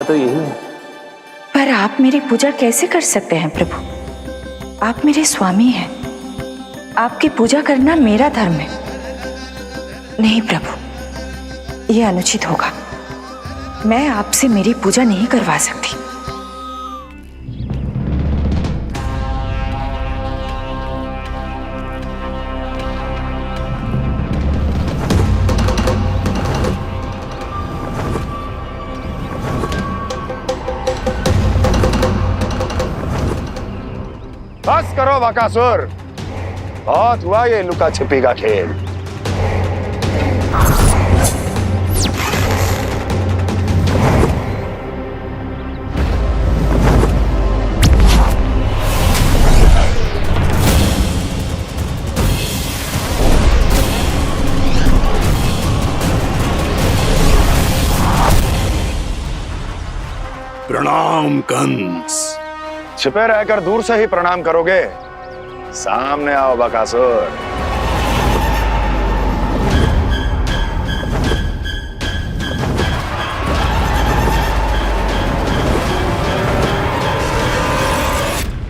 तो यही है। पर आप मेरी पूजा कैसे कर सकते हैं प्रभु? आप मेरे स्वामी हैं। आपकी पूजा करना मेरा धर्म है। नहीं प्रभु, यह अनुचित होगा। मैं आपसे मेरी पूजा नहीं करवा सकती। बस करो बकासुर, बहुत हुआ ये लुका छिपी का खेल। प्रणाम कंस। छिपे रहकर दूर से ही प्रणाम करोगे? सामने आओ बकासुर।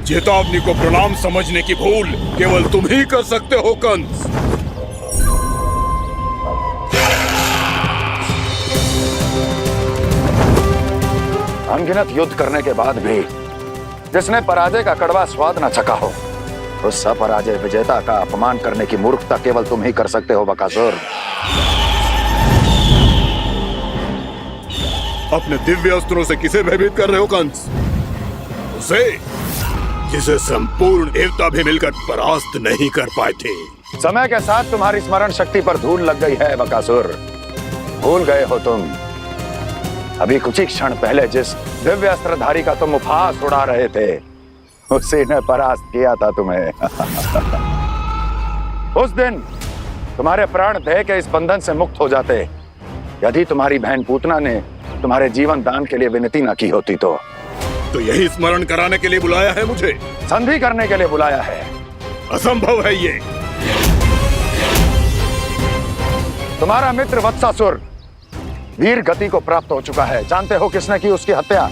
चेतावनी को प्रणाम समझने की भूल केवल तुम ही कर सकते हो कंस। अनगिनत युद्ध करने के बाद भी जिसने पराजय का कड़वा स्वाद न चखा हो, उस अपराजय विजेता का अपमान करने की मूर्खता केवल तुम ही कर सकते हो बकासुर। अपने दिव्य अस्त्रों से किसे भयभीत कर रहे हो कंस? उसे जिसे संपूर्ण देवता भी मिलकर परास्त नहीं कर पाए थे। समय के साथ तुम्हारी स्मरण शक्ति पर धूल लग गई है बकासुर। भूल गए हो तुम अभी कुछ ही क्षण पहले जिस दिव्य अस्त्रधारी का तुम उपहास उड़ा रहे थे, उसी ने परास्त किया था तुम्हें। उस दिन तुम्हारे प्राण देह के इस बंधन से मुक्त हो जाते यदि तुम्हारी बहन पूतना ने तुम्हारे जीवन दान के लिए विनती न की होती तो यही स्मरण कराने के लिए बुलाया है मुझे? संधि करने के लिए बुलाया है। असंभव है ये। तुम्हारा मित्र वत्सासुर वीर गति को प्राप्त हो चुका है। जानते हो किसने की उसकी हत्या?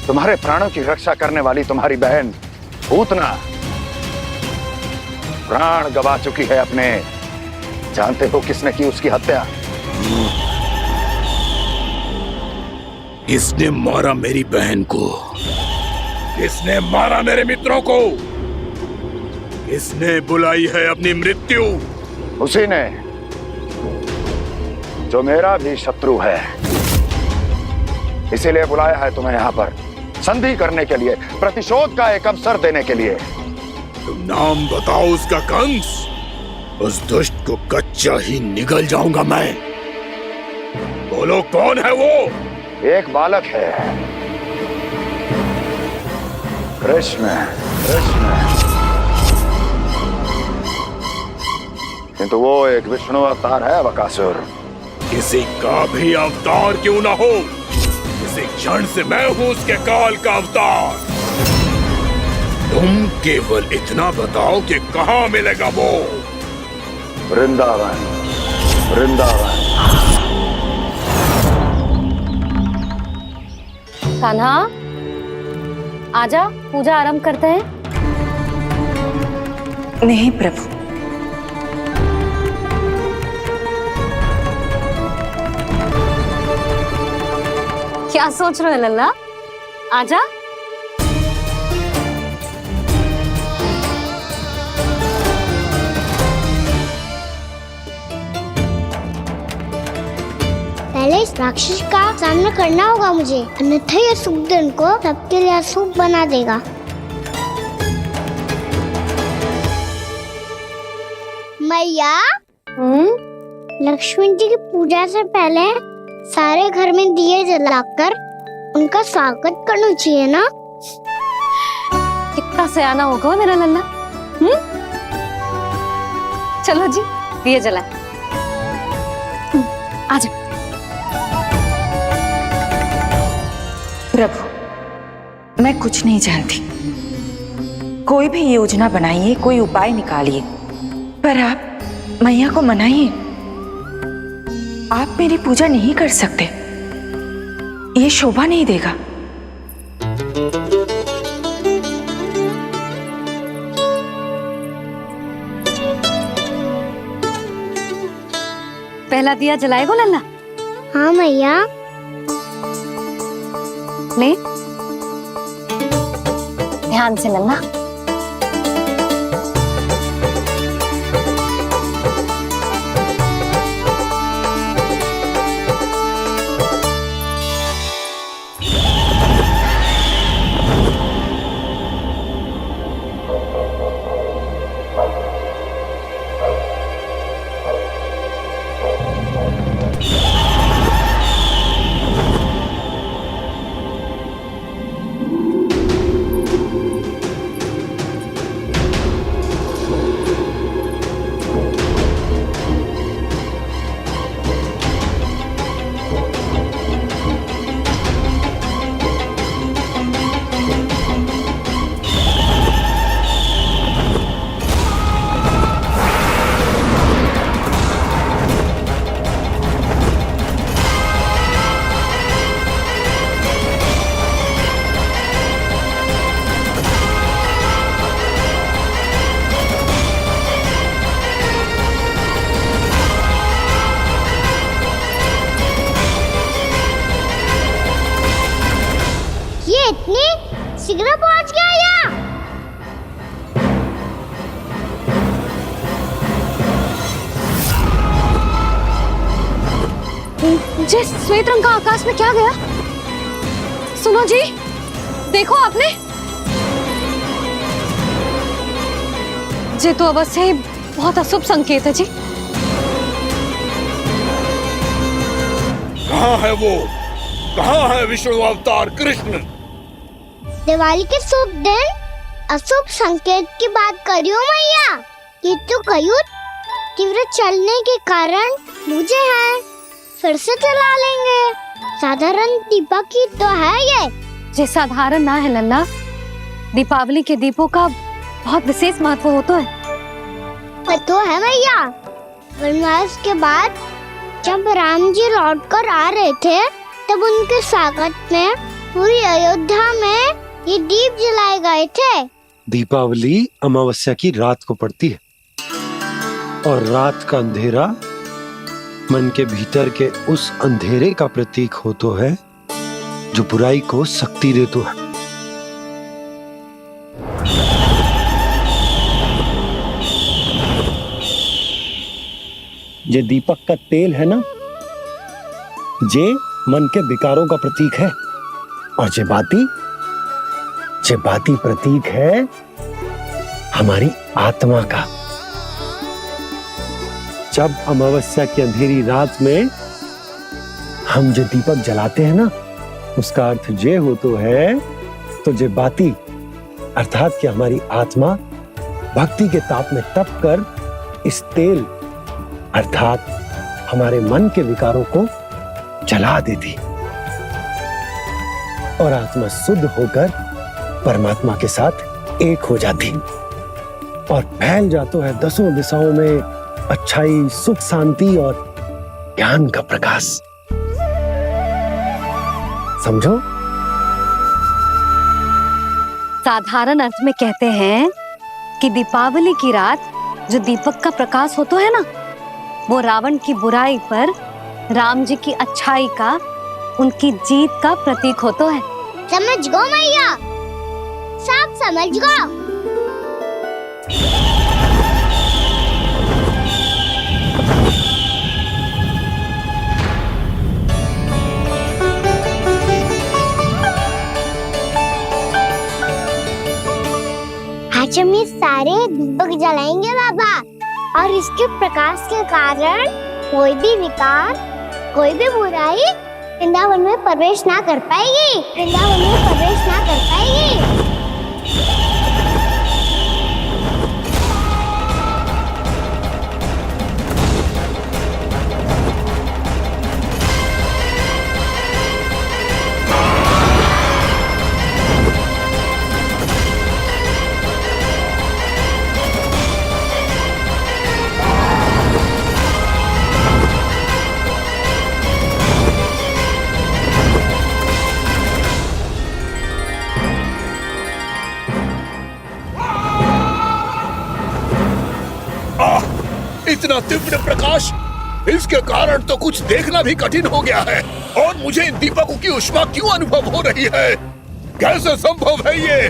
तुम्हारे प्राणों की रक्षा करने वाली तुम्हारी बहन पूतना प्राण गवा चुकी है अपने। जानते हो किसने की उसकी हत्या? किसने मारा मेरी बहन को? किसने मारा मेरे मित्रों को? किसने बुलाई है अपनी मृत्यु? उसी ने जो मेरा भी शत्रु है। इसीलिए बुलाया है तुम्हें यहाँ पर संधि करने के लिए, प्रतिशोध का एक अवसर देने के लिए। तुम नाम बताओ उसका कंस। उस दुष्ट को कच्चा ही निगल जाऊंगा मैं। बोलो कौन है वो? एक बालक है, कृष्ण। किंतु वो एक विष्णु अवतार है बकासुर। किसी का भी अवतार क्यों ना हो, इसी क्षण से मैं हूं उसके काल का अवतार। तुम केवल इतना बताओ कि कहां मिलेगा वो? वृंदावन। कान्हा, आजा, पूजा आरंभ करते हैं। नहीं प्रभु, क्या सोच रहे हो लल्ला? आजा। पहले इस राक्षस का सामना करना होगा मुझे, अन्यथा ये शुभ दिन को सबके लिए अशुभ बना देगा। मैया, लक्ष्मण जी की पूजा से पहले सारे घर में दिए जलाकर उनका स्वागत करना चाहिए ना? कितना सयाना होगा मेरा लल्ला। चलो जी, दिए जलाए। आजा। प्रभु, मैं कुछ नहीं जानती। कोई भी योजना बनाइए, कोई उपाय निकालिए, पर आप मैया को मनाइए। आप मेरी पूजा नहीं कर सकते। ये शोभा नहीं देगा। पहला दिया जलाएगो लल्ला? हाँ मैया। ले, ध्यान से लल्ला। इतनी शीघ्र पहुंच गया यहाँ? जे श्वेत रंग का आकाश में क्या गया? सुनो जी, देखो आपने, जे तो अवश्य ही बहुत अशुभ संकेत है जी। कहाँ है वो? कहाँ है विष्णु अवतार कृष्ण? दिवाली के शुभ दिन अशुभ संकेत की बात करियो मैया। ये तो कयूर तीव्र चलने के कारण मुझे है, फिर से चला लेंगे। साधारण दीपक ही तो है ये साधारण ना है लल्ला, दीपावली के दीपों का बहुत विशेष महत्व होता है। तो है भैया, वनवास के बाद जब राम जी लौट कर आ रहे थे तब उनके स्वागत में पूरी अयोध्या में ये दीप जलाए गए थे। दीपावली अमावस्या की रात को पड़ती है और रात का अंधेरा मन के भीतर के उस अंधेरे का प्रतीक होता है जो बुराई को शक्ति देता है। ये दीपक का तेल है ना, जे मन के विकारों का प्रतीक है, और जे बाती प्रतीक है हमारी आत्मा का। जब अमावस्या की अंधेरी रात में हम जो दीपक जलाते हैं ना, उसका अर्थ जे हो तो है, तो जे बाती अर्थात कि हमारी आत्मा भक्ति के ताप में तप कर इस तेल अर्थात हमारे मन के विकारों को जला देती और आत्मा शुद्ध होकर परमात्मा के साथ एक हो जाती और फैल जाता है दसों दिशाओं में अच्छाई, सुख, शांति और ज्ञान का प्रकाश। समझो? साधारण अर्थ में कहते हैं कि दीपावली की रात जो दीपक का प्रकाश होता है ना, वो रावण की बुराई पर राम जी की अच्छाई का, उनकी जीत का प्रतीक होता है। समझ गो मैया, सब समझ गो। आज हम ये सारे दीपक जलाएंगे बाबा, और इसके प्रकाश के कारण कोई भी विकार, कोई भी बुराई वृंदावन में प्रवेश ना कर पाएगी, वृंदावन में प्रवेश ना कर पाएगी। इतना तीव्र प्रकाश, इसके कारण तो कुछ देखना भी कठिन हो गया है। और मुझे इन दीपकों की ऊष्मा क्यों अनुभव हो रही है? कैसे संभव है ये?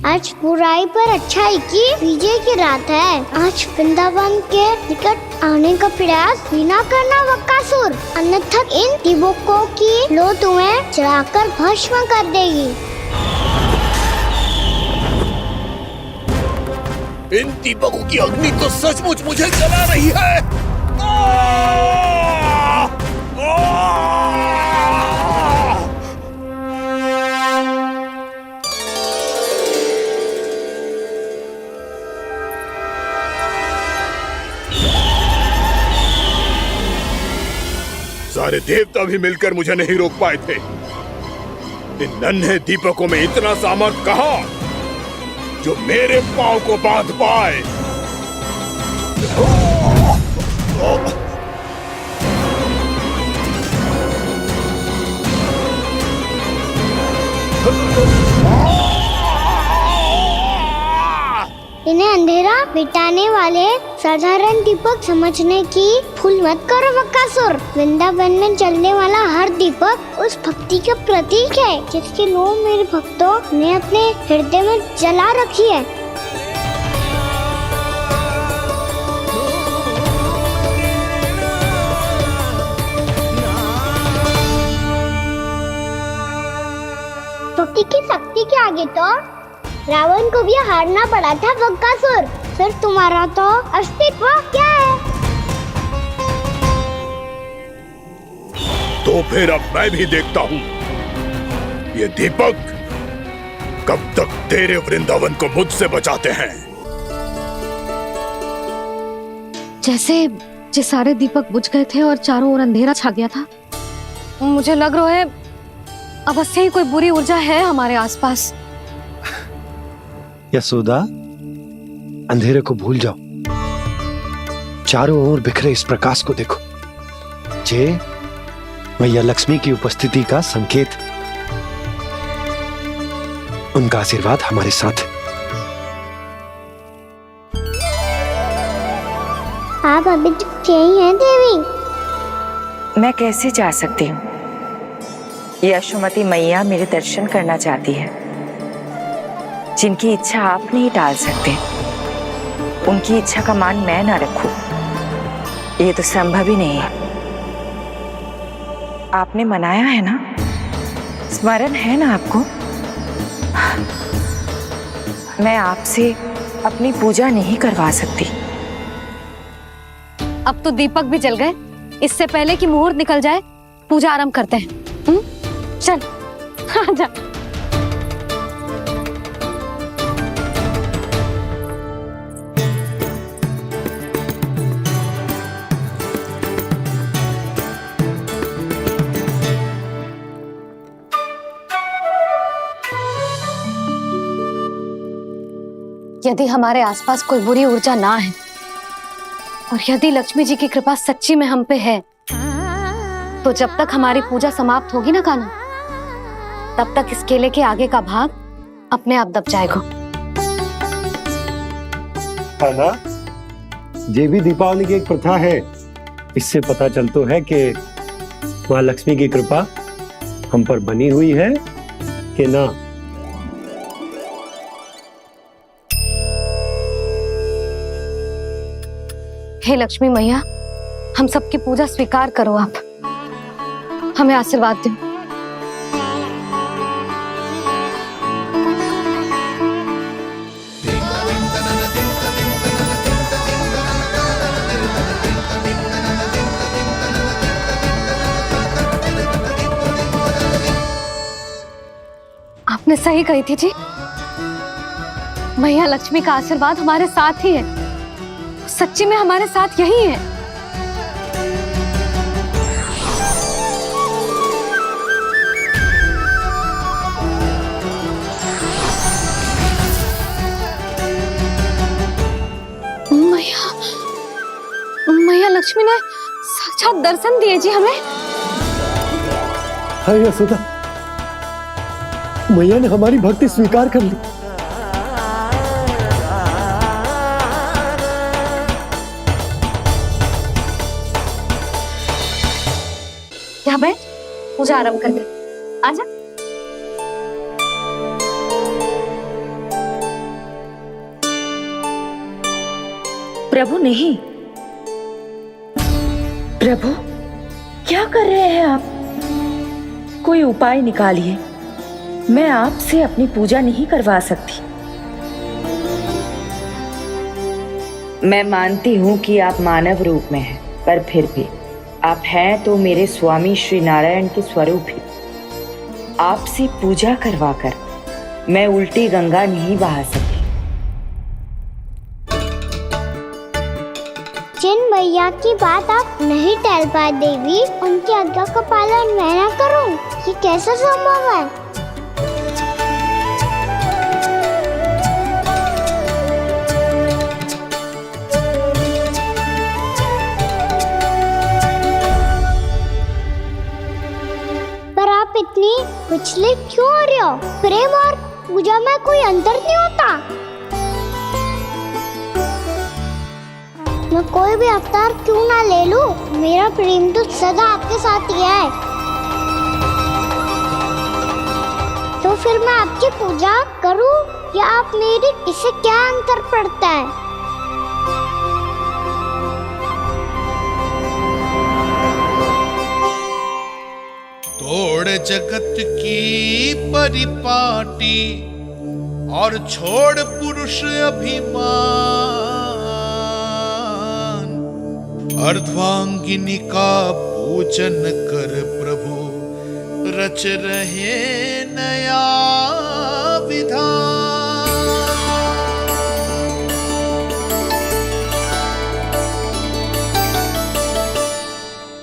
आज बुराई पर अच्छाई की विजय की रात है। आज वृंदावन के निकट आने का प्रयास भी ना करना बकासुर, अन्यथा इन दीपकों की लो तुम्हें जलाकर भस्म कर देगी। इन दीपकों की अग्नि तो सचमुच मुझे जला रही है। सारे देवता भी मिलकर मुझे नहीं रोक पाए थे। इन नन्हे दीपकों में इतना सामर्थ कहां जो मेरे पांव को बांध पाए। इन्हें अंधेरा मिटाने वाले साधारण दीपक समझने की भूल मत करो बकासुर। वृंदावन में जलने वाला हर दीपक उस भक्ति का प्रतीक है जिसकी लो मेरे भक्तों ने अपने हृदय में जला रखी है। भक्ति की शक्ति के आगे तो रावण को भी हारना पड़ा था बकासुर। फिर तुम्हारा तो अस्तित्व क्या है? तो फिर अब मैं भी देखता हूँ ये दीपक कब तक तेरे वृंदावन को मुझसे बचाते हैं। जैसे ये सारे दीपक बुझ गए थे और चारों ओर अंधेरा छा गया था, मुझे लग रहा है अवश्य ही कोई बुरी ऊर्जा है हमारे आसपास। यशोदा, अंधेरे को भूल जाओ, चारों ओर बिखरे इस प्रकाश को देखो। जे मैया लक्ष्मी की उपस्थिति का संकेत, उनका आशीर्वाद हमारे साथ है। आप अभी तक यही हैं देवी? मैं कैसे जा सकती हूँ? यशोमती मैया मेरे दर्शन करना चाहती है। जिनकी इच्छा आप नहीं टाल सकते, उनकी इच्छा का मान मैं ना रखूं, ये तो संभव ही नहीं है। आपने मनाया है ना, स्मरण है ना आपको? मैं आपसे अपनी पूजा नहीं करवा सकती। अब तो दीपक भी जल गए, इससे पहले कि मुहूर्त निकल जाए पूजा आरंभ करते हैं। चल आजा। यदि हमारे आसपास कोई बुरी ऊर्जा ना है और यदि लक्ष्मी जी की कृपा सच्ची में हम पे है, तो जब तक हमारी पूजा समाप्त होगी ना कान्हा, तब तक इस केले के आगे का भाग अपने आप दब जाएगा। है ना? ये भी दीपावली की एक प्रथा है। इससे पता चलता है कि माँ लक्ष्मी की कृपा हम पर बनी हुई है कि ना। हे लक्ष्मी मैया, हम सबकी पूजा स्वीकार करो, आप हमें आशीर्वाद दो। आपने सही कही थी जी, मैया लक्ष्मी का आशीर्वाद हमारे साथ ही है। सच्ची में हमारे साथ यही है। मैया लक्ष्मी ने साक्षात दर्शन दिए जी हमें। हाय यशोदा, मैया ने हमारी भक्ति स्वीकार कर ली। पूजा आरंभ कर दे। आजा। प्रभु नहीं, प्रभु क्या कर रहे हैं आप? कोई उपाय निकालिए, मैं आपसे अपनी पूजा नहीं करवा सकती। मैं मानती हूँ कि आप मानव रूप में हैं, पर फिर भी आप हैं तो मेरे स्वामी श्री नारायण के स्वरूप ही। आपसे पूजा करवाकर मैं उल्टी गंगा नहीं बहा सकती। जिन भैया की बात आप नहीं टल पाए देवी, उनकी आज्ञा का पालन मैं ना करूं, ये कैसा संभव है? पर आप इतनी विचलित क्यों हो रहे हो? प्रेम और पूजा में कोई अंतर नहीं होता। मैं कोई भी अवतार क्यों ना ले लूं, मेरा प्रेम तो सदा आपके साथ ही है। तो फिर मैं आपकी पूजा करूं या आप मेरी, इससे क्या अंतर पड़ता है? तोड़ जगत की परिपाटी और छोड़ पुरुष अभिमान, अर्धांगिनी का पूजन कर प्रभु रच रहे नया विधान।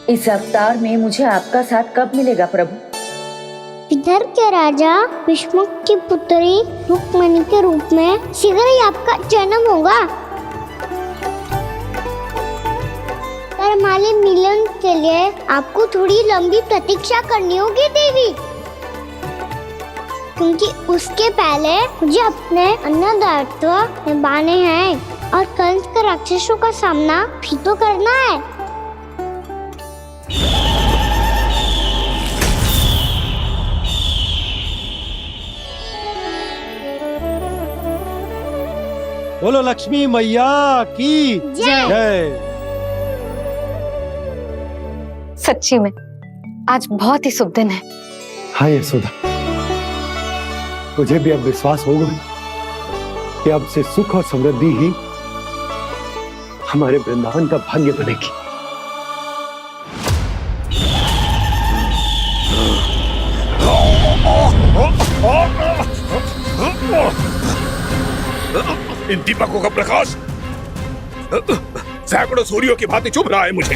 इस अवतार में मुझे आपका साथ कब मिलेगा प्रभु? विदर्भ के राजा विष्णुक की पुत्री रुक्मणी के रूप में शीघ्र ही आपका जन्म होगा। पर हमारे मिलन के लिए आपको थोड़ी लंबी प्रतीक्षा करनी होगी देवी, क्योंकि उसके पहले मुझे अपने अन्य दायित्व निभाने हैं और कंस के राक्षसों का सामना भी तो करना है। बोलो लक्ष्मी मैया की जय। सच्ची में आज बहुत ही शुभ दिन है। हाँ यशोदा, तुझे भी अब विश्वास होगा कि अब से सुख और समृद्धि ही हमारे वृंदावन का भाग्य बनेगी। इन दीपकों का प्रकाश सैकड़ों सूर्यों की भांति चुभ रहा है मुझे।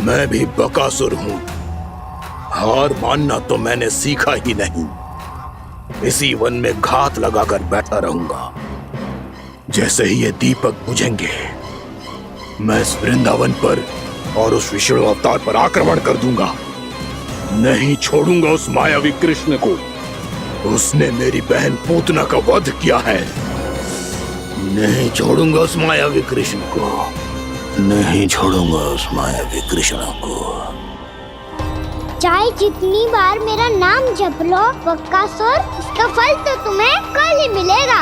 मैं भी बकासुर हूं, हार मानना तो मैंने सीखा ही नहीं। इसी वन में घात लगाकर बैठा रहूंगा। जैसे ही ये दीपक बुझेंगे, मैं इस वृंदावन पर और उस विष्णु अवतार पर आक्रमण कर दूंगा। नहीं छोड़ूंगा उस मायावी कृष्ण को। उसने मेरी बहन पूतना का वध किया है। नहीं छोड़ूंगा उस मायावी कृष्ण को। नहीं छोड़ूंगा उस मायावी कृष्ण को। चाहे जितनी बार मेरा नाम जप लो बकासुर, इसका फल तो तुम्हें कल ही मिलेगा।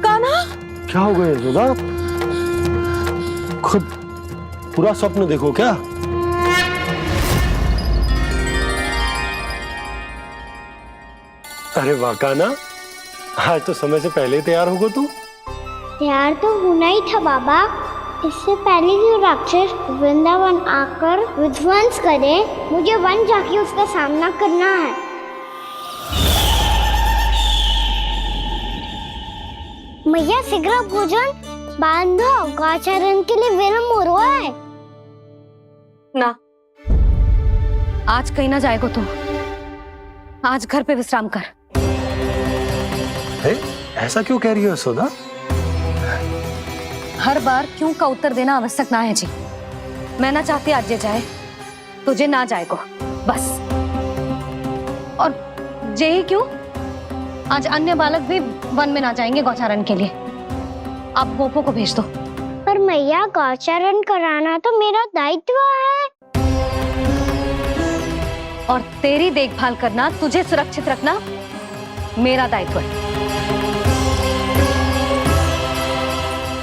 कान्हा, क्या हो गया यशोदा? खुद पूरा स्वप्न देखो क्या? अरे वाह कान्हा, आज तो समय से पहले ही तैयार होगा तू। तैयार तो होना ही था बाबा। इससे पहले कि राक्षस वृंदावन आकर विध्वंस करे, मुझे वन जाके उसका सामना करना है। मैया शीघ्र भोजन बांधो, गौचरण के लिए विलंब हो रहा है। ना, आज कहीं ना जाएगो तुम। आज घर पे विश्राम कर। ऐसा क्यों कह रही हो यशोदा? हर बार क्यों का उत्तर देना आवश्यक ना है जी। मैं ना चाहती आज ये जाए, तुझे ना जाएगो बस। और जे ही क्यों, आज अन्य बालक भी वन में ना जाएंगे गौचारण के लिए। आप गोपो को भेज दो। पर मैया गौचरण कराना तो मेरा दायित्व है। और तेरी देखभाल करना, तुझे सुरक्षित रखना मेरा दायित्व है।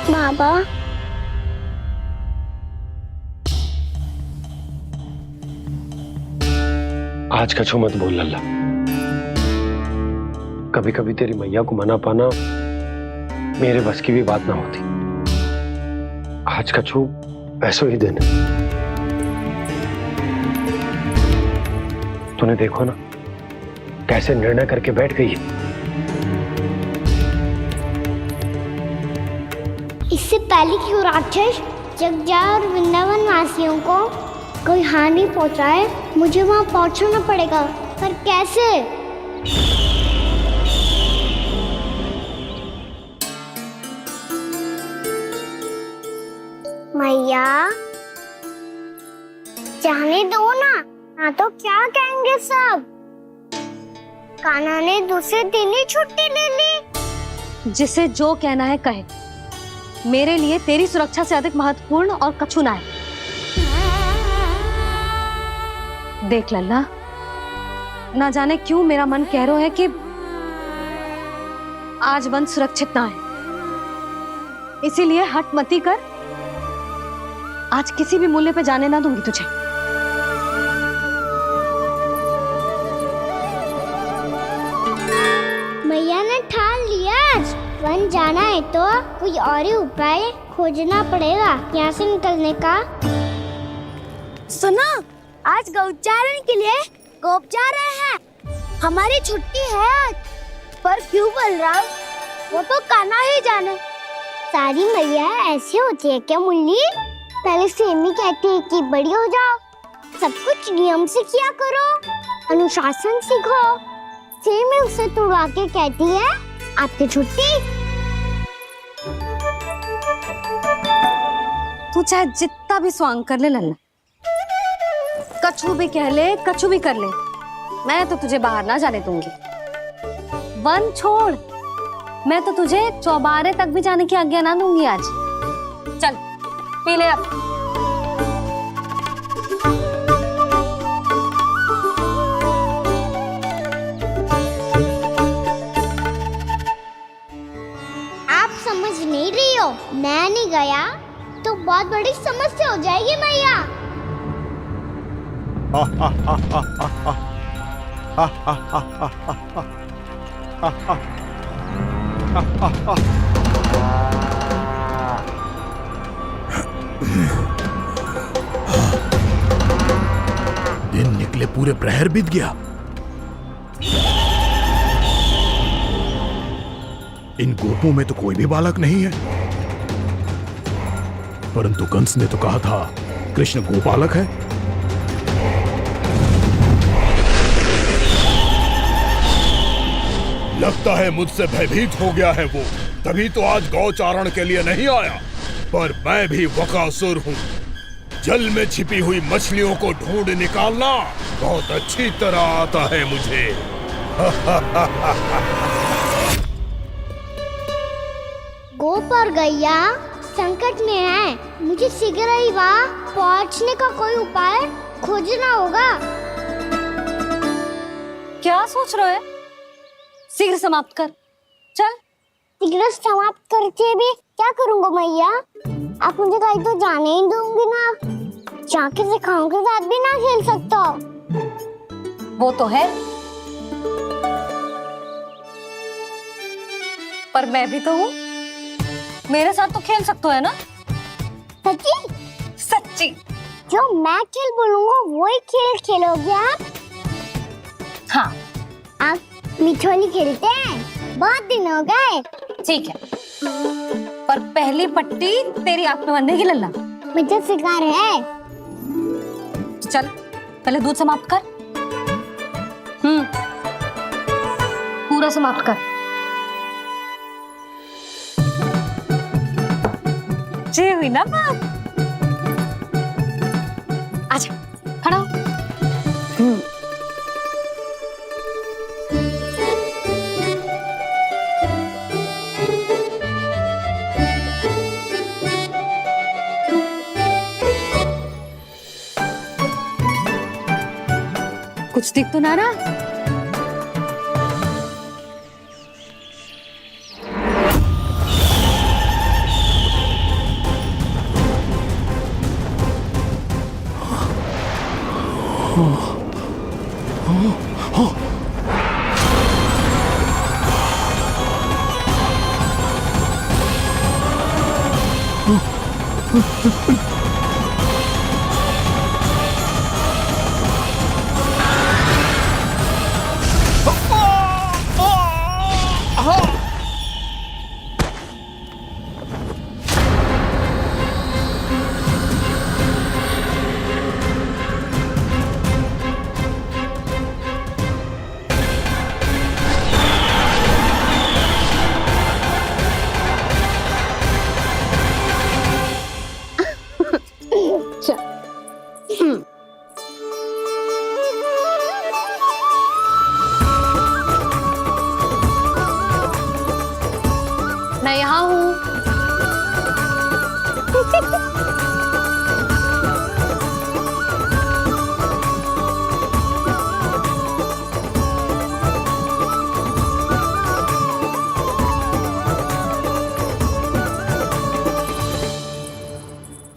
बाबा, आज कछु मत बोल लल्ला। कभी कभी तेरी मैया को मना पाना मेरे बस की भी बात ना होती। आज कछु ऐसो ही दिन है। तूने देखो ना कैसे निर्णय करके बैठ गई है। इससे पहले कि वो राक्षस जगजा और वृंदावन वासियों को कोई हानि पहुंचाए, मुझे वहां पहुंचना पड़ेगा। पर कैसे? मैया, जाने दो ना तो क्या कहेंगे सब। कान्हा ने दूसरे दिन ही छुट्टी ले ली। जिसे जो कहना है कहे। मेरे लिए तेरी सुरक्षा से अधिक महत्वपूर्ण और कछु ना है। देख लल्ला, ना जाने क्यों मेरा मन कह रहा है कि आज वन सुरक्षित ना है। इसीलिए हट मती कर। आज किसी भी मूल्य पे जाने ना दूंगी तुझे। मैया ने ठान लिया, आज वन जाना है तो कोई और ही उपाय खोजना पड़ेगा यहाँ से निकलने का। सुनो, आज गौचारण के लिए गोप जा रहे हैं। हमारी छुट्टी है आज। पर क्यों बलराम? वो तो कान्हा ही जाने। सारी मैया ऐसी होती है क्या मुन्नी? पहले सेमी कहती है कि बड़ी हो जाओ, सब कुछ नियम से किया करो, अनुशासन सीखो। सेमी उसे तुड़वा के कहती है आपकी छुट्टी। तू चाहे जितना भी स्वांग कर ले लल्ला, कछु भी कह ले, कछु भी कर ले, मैं तो तुझे बाहर ना जाने दूंगी। वन छोड़, मैं तो तुझे चौबारे तक भी जाने की आज्ञा ना दूंगी आज। चल पी ले अब। आप समझ नहीं रही हो, मैं नहीं गया तो बहुत बड़ी समस्या हो जाएगी मैया। दिन निकले पूरे प्रहर बीत गया। इन गोपों में तो कोई भी बालक नहीं है, परंतु कंस ने तो कहा था कृष्ण गोपालक है। लगता है मुझसे भयभीत हो गया है वो, तभी तो आज गौचारण के लिए नहीं आया। पर मैं भी बकासुर हूँ। जल में छिपी हुई मछलियों को ढूंढ निकालना बहुत अच्छी तरह आता है मुझे। गोप और गैया संकट में है। मुझे शीघ्र ही वहाँ पहुँचने का कोई उपाय खोजना होगा। क्या सोच रहे है? शीघ्र समाप्त कर। चल तीर्थ समाप्त करके भी क्या करूंगा मैया? आप मुझे कहीं तो जाने ही दूंगी ना। जाके सिखाओं के साथ भी ना खेल सकता। वो तो है, पर मैं भी तो हूँ, मेरे साथ तो खेल सकते हो है ना? सच्ची? सच्ची। जो मैं खेल बोलूंगा वही खेल खेलोगे आप? हाँ आप मिठोली खेलते हैं? बहुत दिन हो गए। ठीक है, पर पहली पट्टी तेरी आंख में बनने की लल्ला। मुझे शिकार है। चल पहले दूध समाप्त कर। पूरा समाप्त कर। जे हुई ना बात। आजा खड़ा हो। कुछ दिख तो ना रहा। मैं यहाँ हूँ।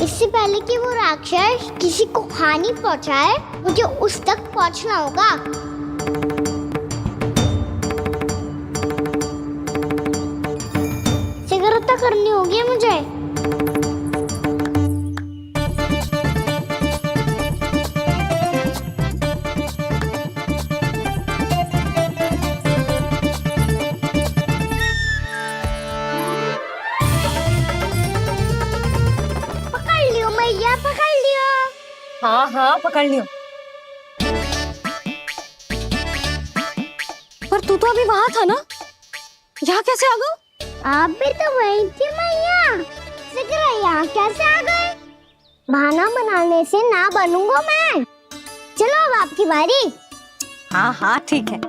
इससे पहले कि वो राक्षस किसी को हानि पहुंचाए, मुझे उस तक पहुंचना होगा। सिगरता करनी होगी मुझे। पकड़ लियो मैया, पकड़ लियो। हाँ हाँ पकड़ लियो। पर तू तो अभी वहां था ना, यहाँ कैसे आ गया? आप भी तो वही थी मैया। सिकरा यहाँ कैसे आ गए? बहाना बनाने से ना बनूंगा मैं। चलो अब आपकी बारी। हाँ हाँ ठीक है।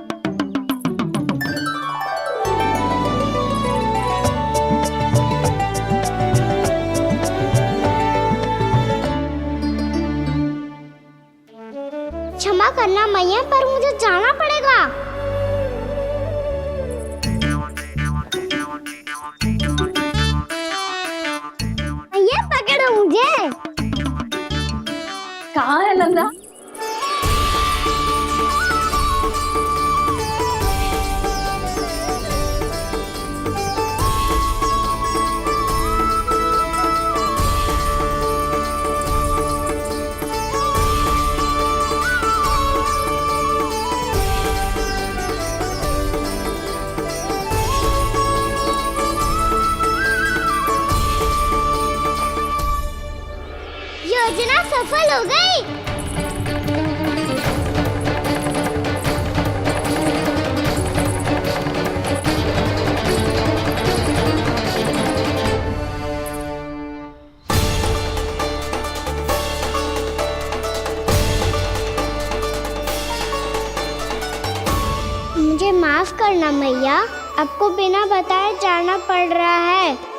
क्षमा करना मैया, पर मुझे जाना पड़ेगा। मैया पकड़ो मुझे। कहाँ है लल्ला? योजना सफल हो गई। मुझे माफ करना मैया, आपको बिना बताए जाना पड़ रहा है।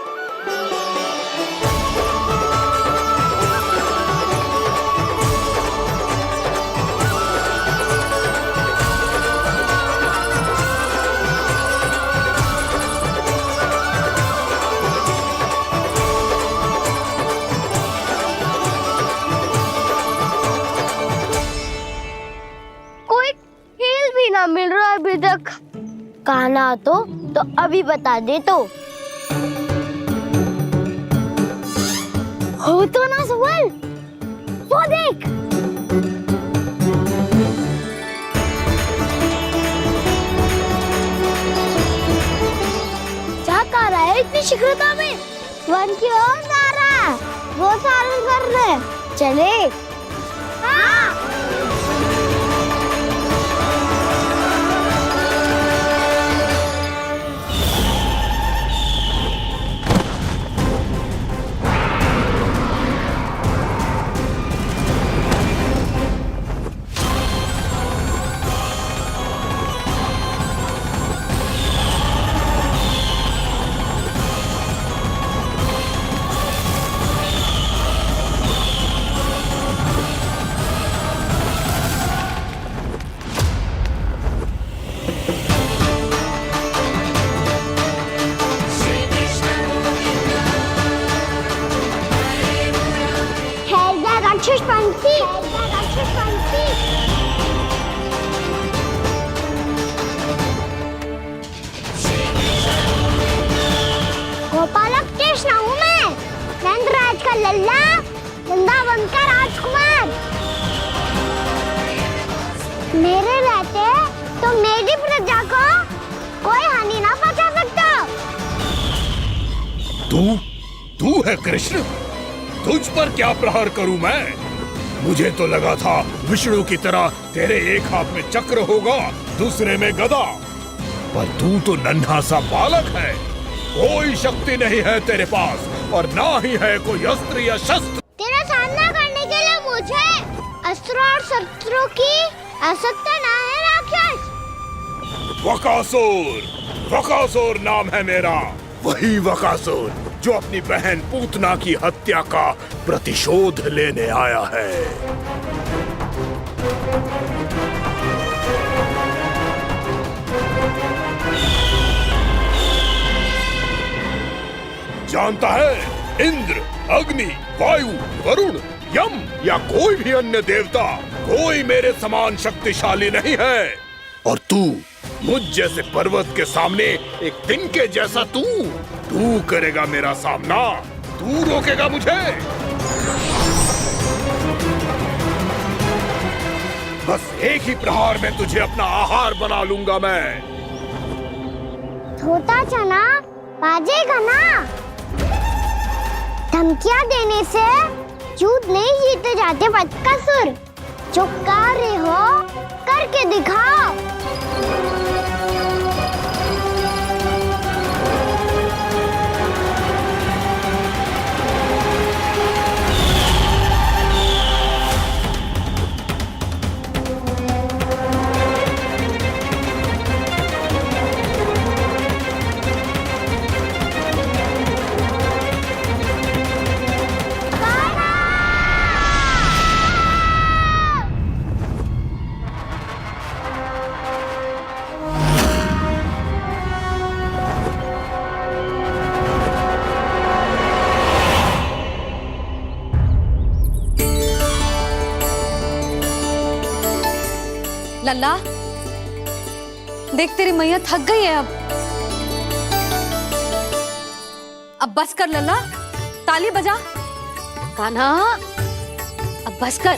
बताना तो अभी बता दे तो। हो तो ना सुबल, वो देख। क्या कर रहा है इतनी शीघ्रता में? वन की ओर जा रहा है, वो सारे करने चले। हाँ। राक्षस पंछी, राक्षस पंछी। गोपालक कृष्ण हूँ मैं, नंदराज का लल्ला, वृंदावन का राजकुमार। मेरे रहते तो मेरी प्रजा को कोई हानि ना पहुंचा सकता। तू है कृष्ण? तुझ पर क्या प्रहार करूं मैं? मुझे तो लगा था विष्णु की तरह तेरे एक हाथ में चक्र होगा, दूसरे में गदा, पर तू तो नन्हा सा बालक है। कोई शक्ति नहीं है तेरे पास और ना ही है कोई अस्त्र या शस्त्र। तेरा सामना करने के लिए मुझे अस्त्र और शस्त्रों की आवश्यकता ना है राक्षस। वकासुर नाम है मेरा, वही वकासुर जो अपनी बहन पूतना की हत्या का प्रतिशोध लेने आया है। जानता है, इंद्र, अग्नि, वायु, वरुण, यम या कोई भी अन्य देवता कोई मेरे समान शक्तिशाली नहीं है। और तू मुझ जैसे पर्वत के सामने एक तिनके जैसा तू करेगा मेरा सामना? तू रोकेगा मुझे? बस एक ही प्रहार में तुझे अपना आहार बना लूंगा मैं। छोटा चना बाजेगा ना। धमकियां देने से युद्ध नहीं जीते जाते बदकसूर। जो कार्य हो करके दिखाओ। लल्ला, देख तेरी मैया थक गई है अब बस कर लल्ला, ताली बजा। कान्हा, अब बस कर।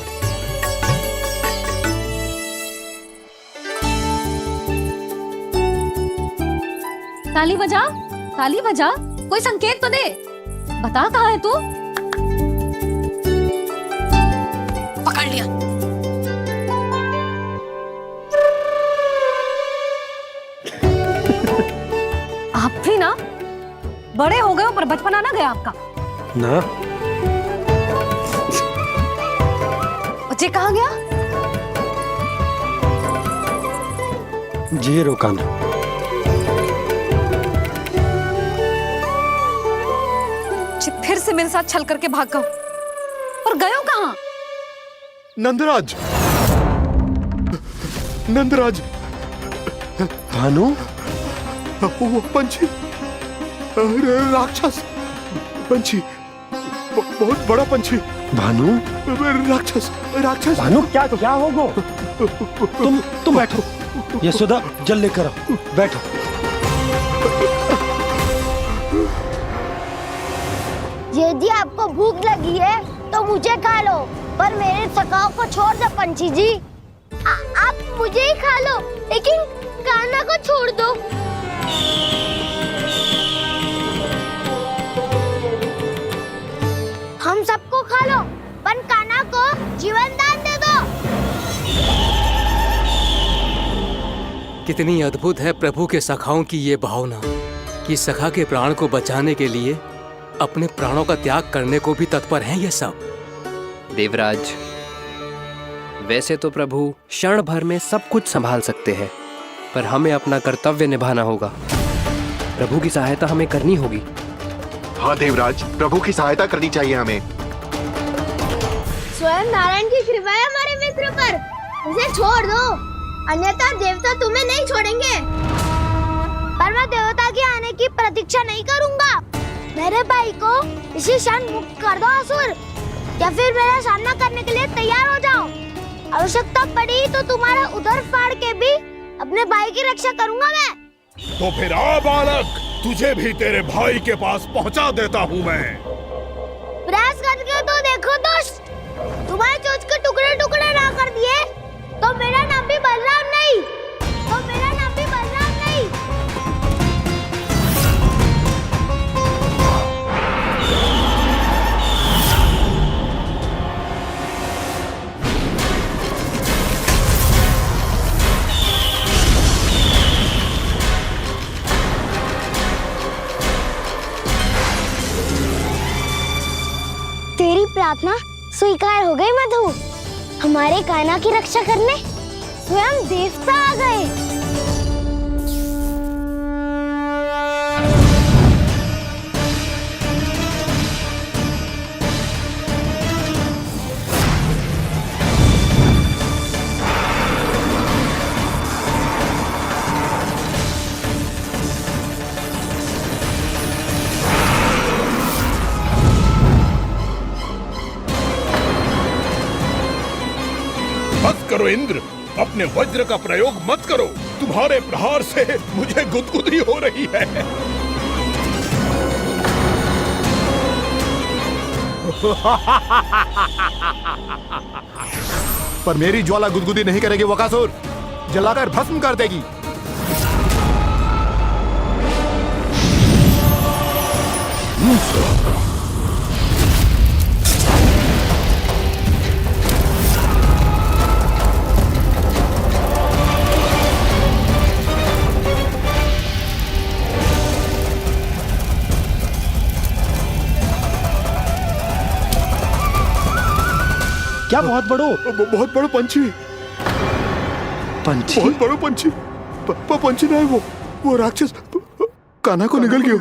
ताली बजा, ताली बजा, कोई संकेत तो दे। बता कहाँ है तू? पकड़ लिया। आप भी ना बड़े हो गए हो, पर बचपना ना गया आपका ना। बच्चे कहाँ गया? जी रोकाना। फिर से मेरे साथ छल करके भाग गए, और गए हो कहाँ? नंदराज, नंदराज। भानु, वो पंछी, राक्षस पंछी, बहुत बड़ा पंछी। भानु, राक्षस, राक्षस। भानु, क्या होगा? तुम बैठो, यशोदा जल लेकर आओ, बैठो। यदि आपको भूख लगी है तो मुझे खा लो, पर मेरे सखाओं को छोड़ दो पंछी जी। आप मुझे ही खा लो, लेकिन कान्हा को छोड़ दो। हम सबको खा लो, पर कान्हा को जीवन दान दे दो। कितनी अद्भुत है प्रभु के सखाओं की ये भावना कि सखा के प्राण को बचाने के लिए अपने प्राणों का त्याग करने को भी तत्पर हैं ये सब। देवराज, वैसे तो प्रभु क्षण भर में सब कुछ संभाल सकते हैं, पर हमें अपना कर्तव्य निभाना होगा। प्रभु की सहायता हमें करनी होगी। हाँ देवराज, प्रभु की सहायता करनी चाहिए हमें। स्वयं नारायण की कृपा है हमारे मित्र पर, उसे छोड़ दो, अन्यथा देवता तुम्हें नहीं छोड़ेंगे। पर मैं देवता के आने की प्रतीक्षा नहीं करूंगा। मेरे भाई को इसी क्षण मुक्त कर दो असुर, या फिर मेरा सामना करने के लिए तैयार हो जाओ। आवश्यकता पड़ी तो तुम्हारा उधर फाड़ के भी अपने भाई की रक्षा करूंगा मैं। तो फिर आ बालक, तुझे भी तेरे भाई के पास पहुंचा देता हूँ मैं। प्रयास करके तो देखो दोस्त, तुम्हारे चोच के टुकड़े टुकड़े ना कर दिए तो मेरा नाम भी बलराम नहीं, तो मेरा नाम भी बलराम नहीं। तेरी प्रार्थना स्वीकार हो गई मधु। हमारे कान्हा की रक्षा करने स्वयं देवता आ गए। बस करो इंद्र, अपने वज्र का प्रयोग मत करो। तुम्हारे प्रहार से मुझे गुदगुदी हो रही है। पर मेरी ज्वाला गुदगुदी नहीं करेगी बकासुर, जलाकर भस्म कर देगी। क्या बहुत बड़ो पंछी, बहुत बड़ो पंछी। पंछी ना है वो राक्षस कान्हा को निगल गया।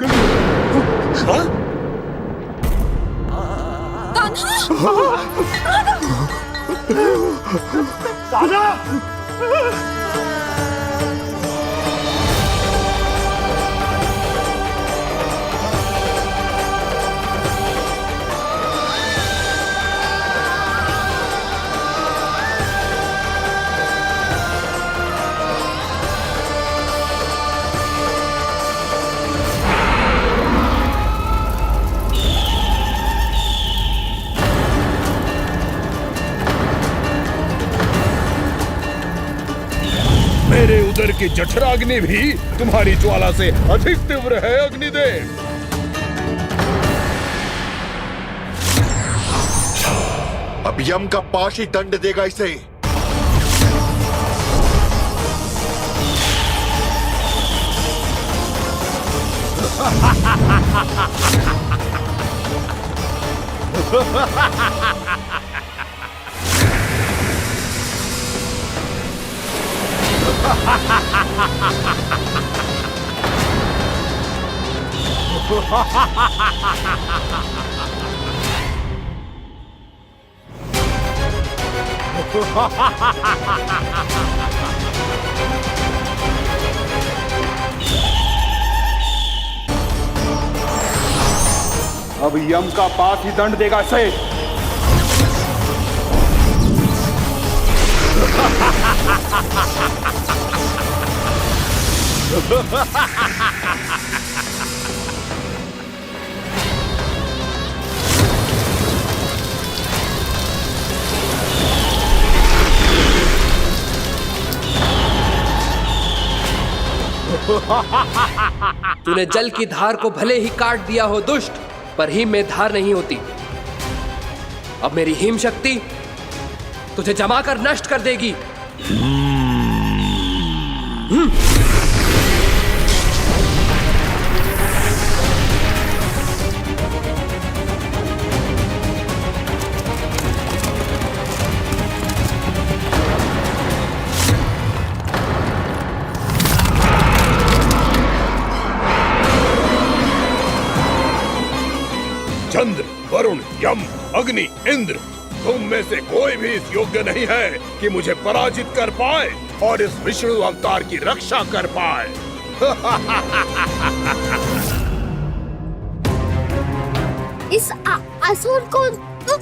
मेरे उदर की जठराग्नि भी तुम्हारी ज्वाला से अधिक तीव्र है अग्निदेव। अब यम का पाश ही दंड देगा इसे। अब यम का पास ही दंड देगा इसे। तूने जल की धार को भले ही काट दिया हो दुष्ट, पर हिम में धार नहीं होती। अब मेरी हिम शक्ति तुझे जमा कर नष्ट कर देगी। चंद्र, वरुण, यम, अग्नि, इंद्र, तुम में से कोई भी इस योग्य नहीं है कि मुझे पराजित कर पाए और इस विष्णु अवतार की रक्षा कर पाए। इस असुर को तो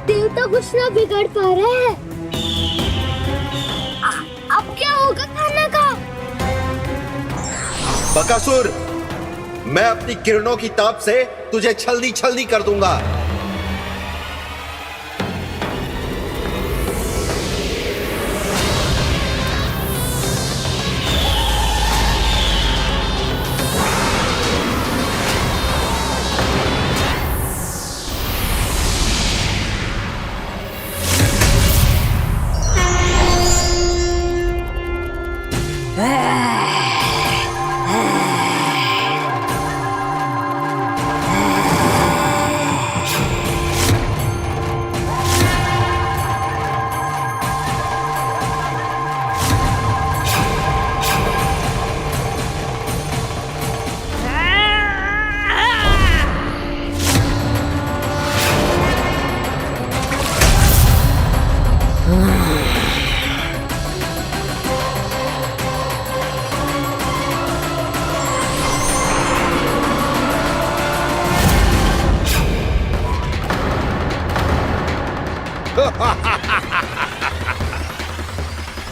देवता कुछ ना बिगाड़ पा रहे हैं। अब क्या होगा खाना का? बकासुर, मैं अपनी किरणों की ताप से तुझे छलनी छलनी कर दूंगा।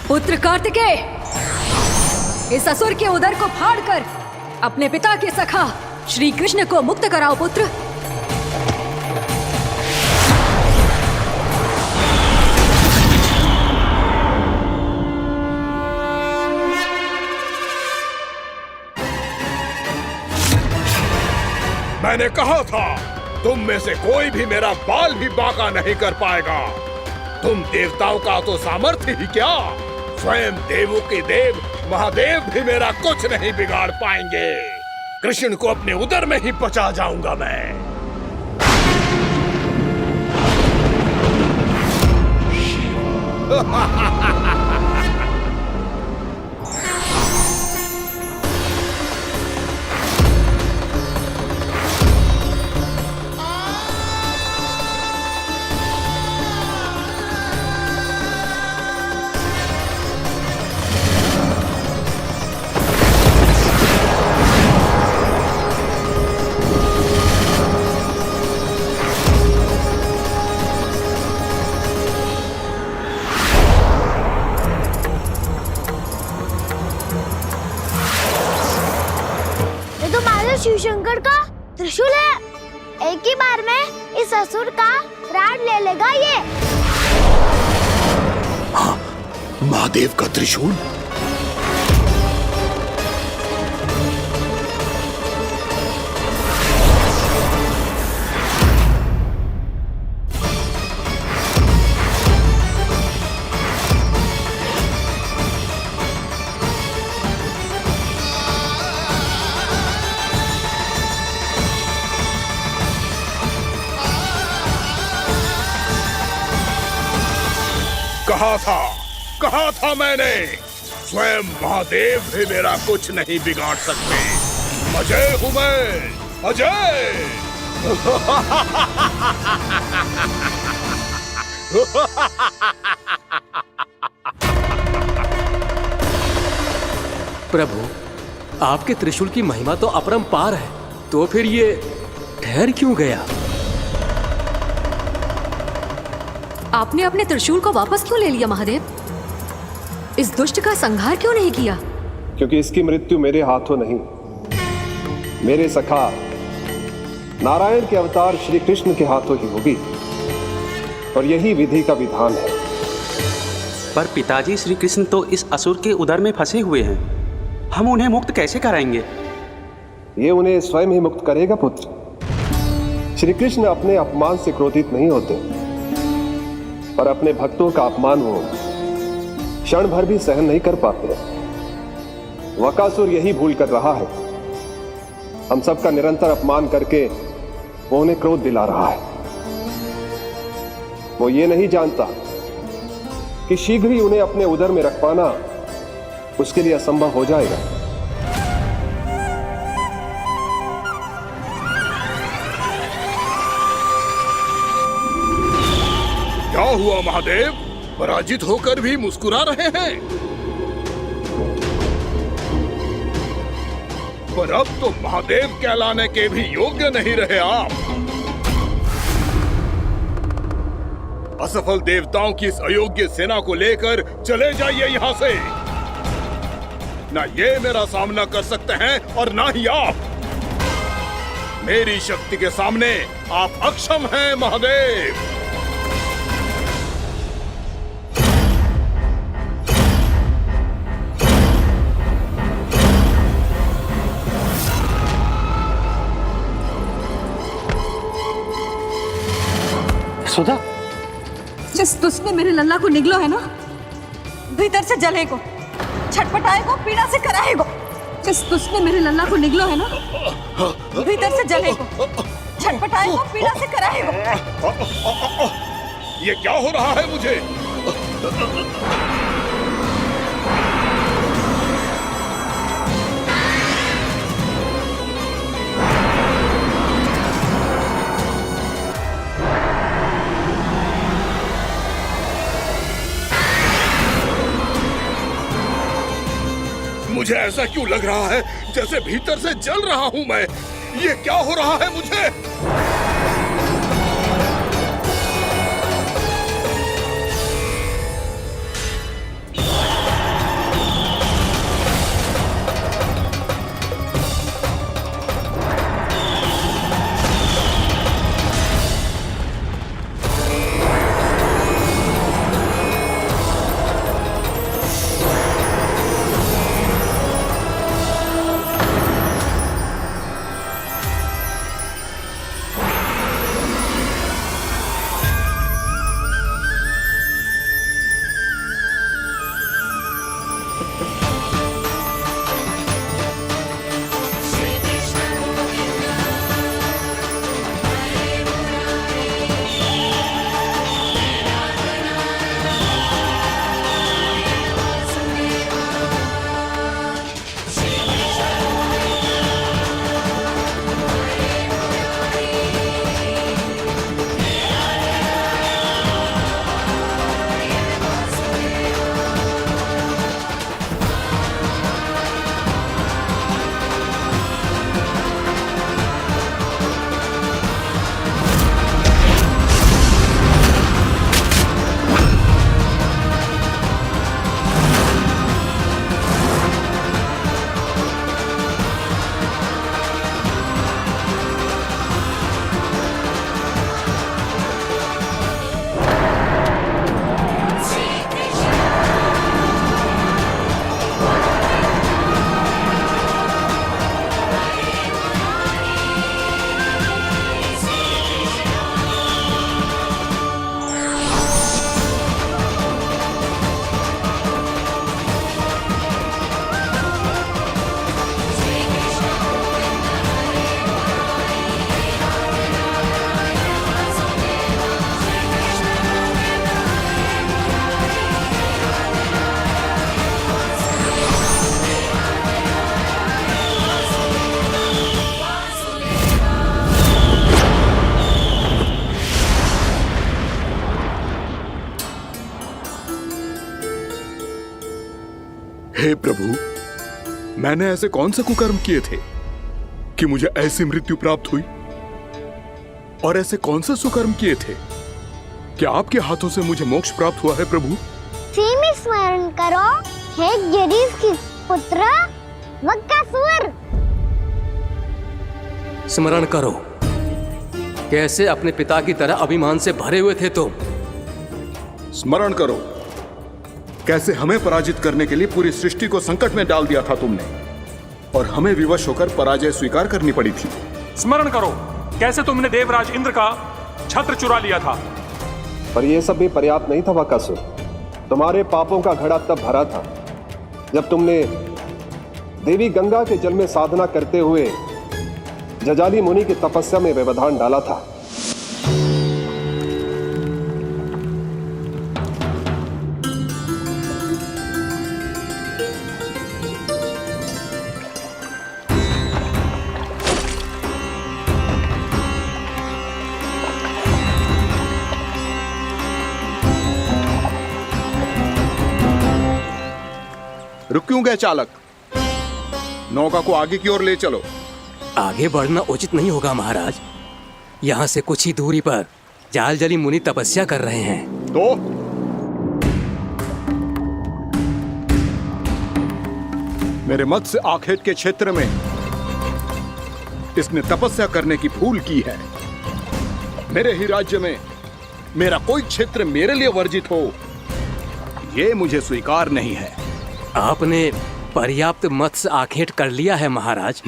पुत्र कार्तिकेय, इस असुर के उदर को फाड़कर अपने पिता के सखा श्री कृष्ण को मुक्त कराओ पुत्र। मैंने कहा था, तुम में से कोई भी मेरा बाल भी बांका नहीं कर पाएगा। तुम देवताओं का तो सामर्थ्य ही क्या, स्वयं देवों के देव महादेव भी मेरा कुछ नहीं बिगाड़ पाएंगे। कृष्ण को अपने उदर में ही पचा जाऊंगा मैं। शिव शंकर का त्रिशूल है। एक ही बार में इस असुर का प्राण ले लेगा ये। हाँ, महादेव का त्रिशूल। कहा था मैंने, स्वयं महादेव भी मेरा कुछ नहीं बिगाड़ सकते। अजय हूं मैं, अजय। प्रभु, आपके त्रिशूल की महिमा तो अपरंपार है, तो फिर ये ठहर क्यों गया? आपने अपने त्रिशूल को वापस क्यों ले लिया महादेव? इस दुष्ट का संहार क्यों नहीं किया? क्योंकि इसकी मृत्यु मेरे हाथों नहीं, मेरे सखा नारायण के अवतार श्री कृष्ण के हाथों ही होगी, और यही विधि का विधान है। पर पिताजी, श्री कृष्ण तो इस असुर के उदर में फंसे हुए हैं, हम उन्हें मुक्त कैसे कराएंगे? ये उन्हें स्वयं ही मुक्त करेगा पुत्र। श्री कृष्ण अपने अपमान से क्रोधित नहीं होते, पर अपने भक्तों का अपमान वो क्षण भर भी सहन नहीं कर पाते। वकासुर यही भूल कर रहा है, हम सबका निरंतर अपमान करके वो उन्हें क्रोध दिला रहा है। वो ये नहीं जानता कि शीघ्र ही उन्हें अपने उदर में रख पाना उसके लिए असंभव हो जाएगा। क्या हुआ महादेव, पराजित होकर भी मुस्कुरा रहे हैं? पर अब तो महादेव कहलाने के भी योग्य नहीं रहे आप। असफल देवताओं की इस अयोग्य सेना को लेकर चले जाइए यहां से। ना ये मेरा सामना कर सकते हैं और ना ही आप। मेरी शक्ति के सामने आप अक्षम हैं महादेव। सुधा, जिस दुष्ट ने मेरे लल्ला को निगलो है ना, भीतर से जलेगो, छटपटाएगो, पीड़ा से कराएगो। जिस दुष्ट ने मेरे लल्ला को निगलो है ना, भीतर से जलेगो, छटपटाएगो, पीड़ा से कराएगो। ये क्या हो रहा है मुझे? मुझे ऐसा क्यों लग रहा है जैसे भीतर से जल रहा हूं मैं? ये क्या हो रहा है मुझे? हे प्रभु, मैंने ऐसे कौन से कुकर्म किए थे कि मुझे ऐसी मृत्यु प्राप्त हुई? और ऐसे कौन से सुकर्म किए थे कि आपके हाथों से मुझे मोक्ष प्राप्त हुआ है प्रभु? स्मरण करो, हे गिरीश की पुत्र बकासुर। स्मरण करो, कैसे अपने पिता की तरह अभिमान से भरे हुए थे तुम। स्मरण करो, कैसे हमें पराजित करने के लिए पूरी सृष्टि को संकट में डाल दिया था तुमने, और हमें विवश होकर पराजय स्वीकार करनी पड़ी थी। स्मरण करो, कैसे तुमने देवराज इंद्र का छत्र चुरा लिया था। पर यह सब भी पर्याप्त नहीं था बकासुर। तुम्हारे पापों का घड़ा तब भरा था जब तुमने देवी गंगा के जल में साधना करते हुए जजाली मुनि की तपस्या में व्यवधान डाला था। रुक क्यों गए चालक? नौका को आगे की ओर ले चलो। आगे बढ़ना उचित नहीं होगा महाराज। यहाँ से कुछ ही दूरी पर जालजली मुनि तपस्या कर रहे हैं। तो मेरे मत्स्य आखेट के क्षेत्र में इसने तपस्या करने की भूल की है। मेरे ही राज्य में मेरा कोई क्षेत्र मेरे लिए वर्जित हो, यह मुझे स्वीकार नहीं है। आपने पर्याप्त मत्स्य आखेट कर लिया है महाराज।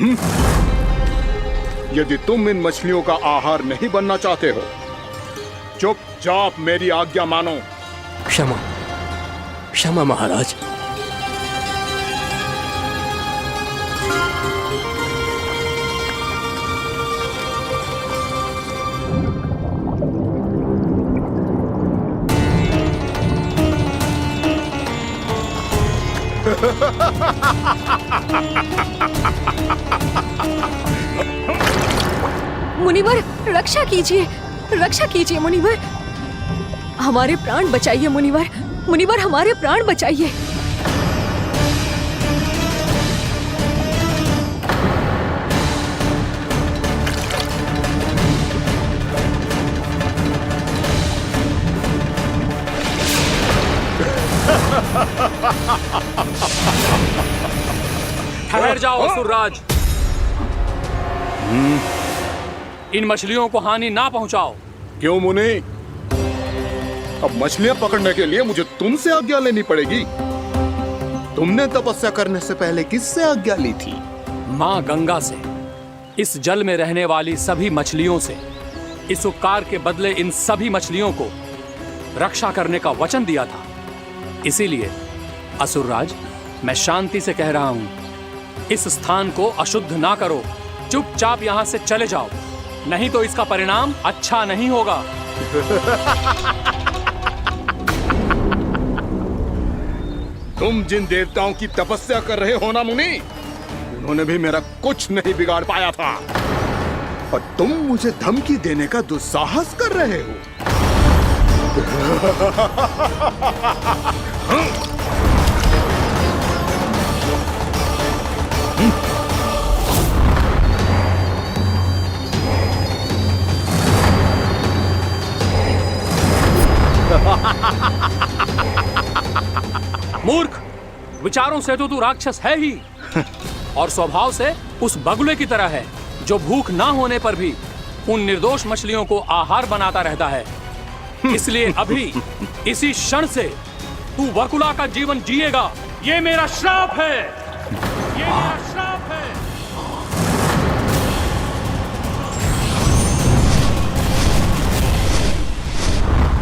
यदि तुम इन मछलियों का आहार नहीं बनना चाहते हो, चुपचाप मेरी आज्ञा मानो। क्षमा, क्षमा महाराज। मुनिवर, रक्षा कीजिए, रक्षा कीजिए मुनिवर, हमारे प्राण बचाइए मुनिवर, मुनिवर हमारे प्राण बचाइए। ठहर जाओ असुरराज, इन मछलियों को हानि ना पहुंचाओ। क्यों मुनि? अब मछलियां पकड़ने के लिए मुझे तुमसे आज्ञा लेनी पड़ेगी। तुमने तपस्या करने से पहले किससे आज्ञा ली थी? मां गंगा से, इस जल में रहने वाली सभी मछलियों से। इस उपकार के बदले इन सभी मछलियों को रक्षा करने का वचन दिया था। इसीलिए असुरराज, मैं शांति से कह रहा हूं, इस स्थान को अशुद्ध ना करो। चुपचाप यहां से चले जाओ, नहीं तो इसका परिणाम अच्छा नहीं होगा। तुम जिन देवताओं की तपस्या कर रहे हो ना मुनि, उन्होंने भी मेरा कुछ नहीं बिगाड़ पाया था, और तुम मुझे धमकी देने का दुस्साहस कर रहे हो। मूर्ख, विचारों से तो तू राक्षस है ही, और स्वभाव से उस बगुले की तरह है जो भूख ना होने पर भी उन निर्दोष मछलियों को आहार बनाता रहता है। इसलिए अभी इसी क्षण से तू वकुला का जीवन जिएगा। ये मेरा श्राप है, ये मेरा श्राप है।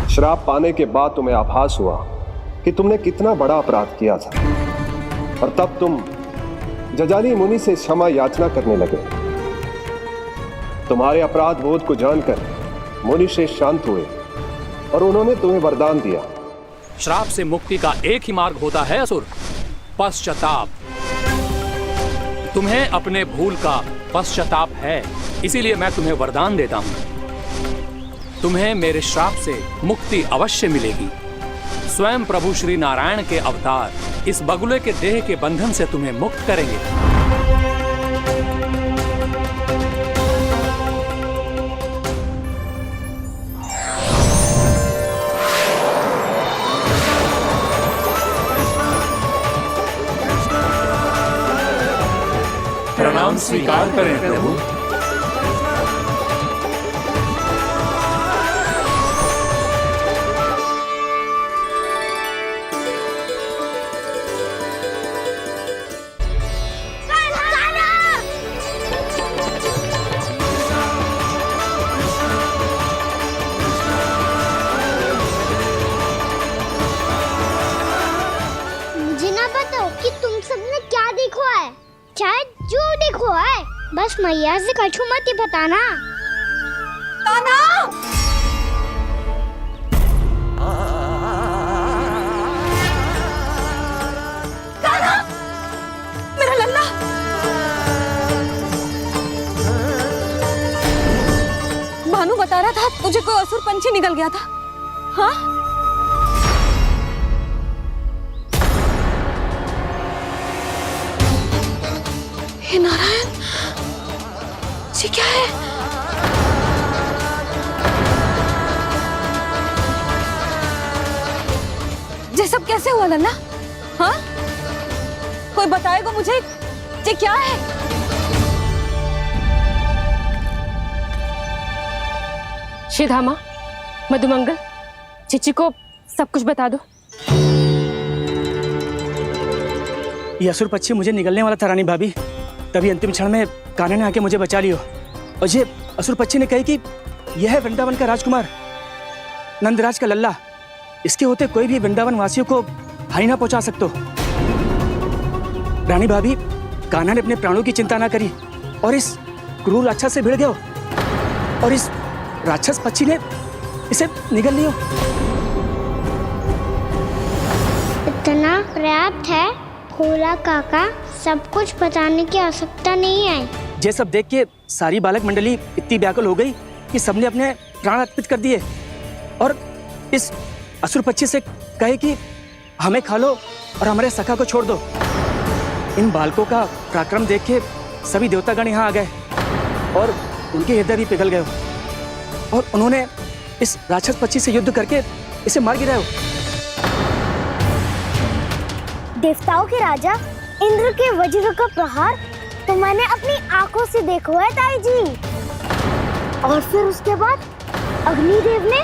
श्राप पाने के बाद तुम्हें आभास हुआ कि तुमने कितना बड़ा अपराध किया था, और तब तुम जजाली मुनि से क्षमा याचना करने लगे। तुम्हारे अपराध बोध को जानकर मुनि श्रेष्ठ शांत हुए और उन्होंने तुम्हें वरदान दिया। श्राप से मुक्ति का एक ही मार्ग होता है असुर, पश्चाताप। तुम्हें अपने भूल का पश्चाताप है, इसीलिए मैं तुम्हें वरदान देता हूं। तुम्हें मेरे श्राप से मुक्ति अवश्य मिलेगी। स्वयं प्रभु श्री नारायण के अवतार इस बगुले के देह के बंधन से तुम्हें मुक्त करेंगे। स्वीकार करें प्रभु। मुझे ना बताओ कि तुम सबने क्या देखा है, चाहे जो देखो है, बस मैया से कछु मत ही बताना। कान्हा! कान्हा! मेरा लल्ला! भानु बता रहा था तुझे कोई असुर पंछी निकल गया था। हाँ? हे नारायण, ये क्या है? ये सब कैसे हुआ लल्ला? हाँ? कोई बताएगा मुझे ये क्या है? श्रीधामा, मधुमंगल, चिची को सब कुछ बता दो। ये असुर पक्षी मुझे निगलने वाला था रानी भाभी, तभी अंतिम क्षण में कान्हा ने आके मुझे बचा लियो। और ये असुर पक्षी ने कही कि यह है वृंदावन का राजकुमार, नंदराज का लल्ला। इसके होते कोई भी वृंदावन वासियों को हानि ना पहुंचा सकते। रानी भाभी, कान्हा ने अपने प्राणों की चिंता ना करी और इस क्रूर राक्षस से भिड़ गयो और इस राक्षस पक्षी ने इसे निगल लियो। इतना पर्याप्त है भोला काका, सब कुछ बताने की आवश्यकता नहीं है। ये सब देख के सारी बालक मंडली इतनी व्याकुल हो गई कि सबने अपने प्राण अर्पित कर दिए और इस असुर पक्षी से कहे कि हमें खा लो और हमारे सखा को छोड़ दो। इन बालकों का पराक्रम देख के सभी देवतागण यहाँ आ गए और उनके हृदय भी पिघल गए और उन्होंने इस राक्षस पक्षी से युद्ध करके इसे मार गिराया। देवताओं के राजा इंद्र के वज्र का प्रहार तो मैंने अपनी आंखों से देखा है ताई जी। और फिर उसके बाद अग्निदेव ने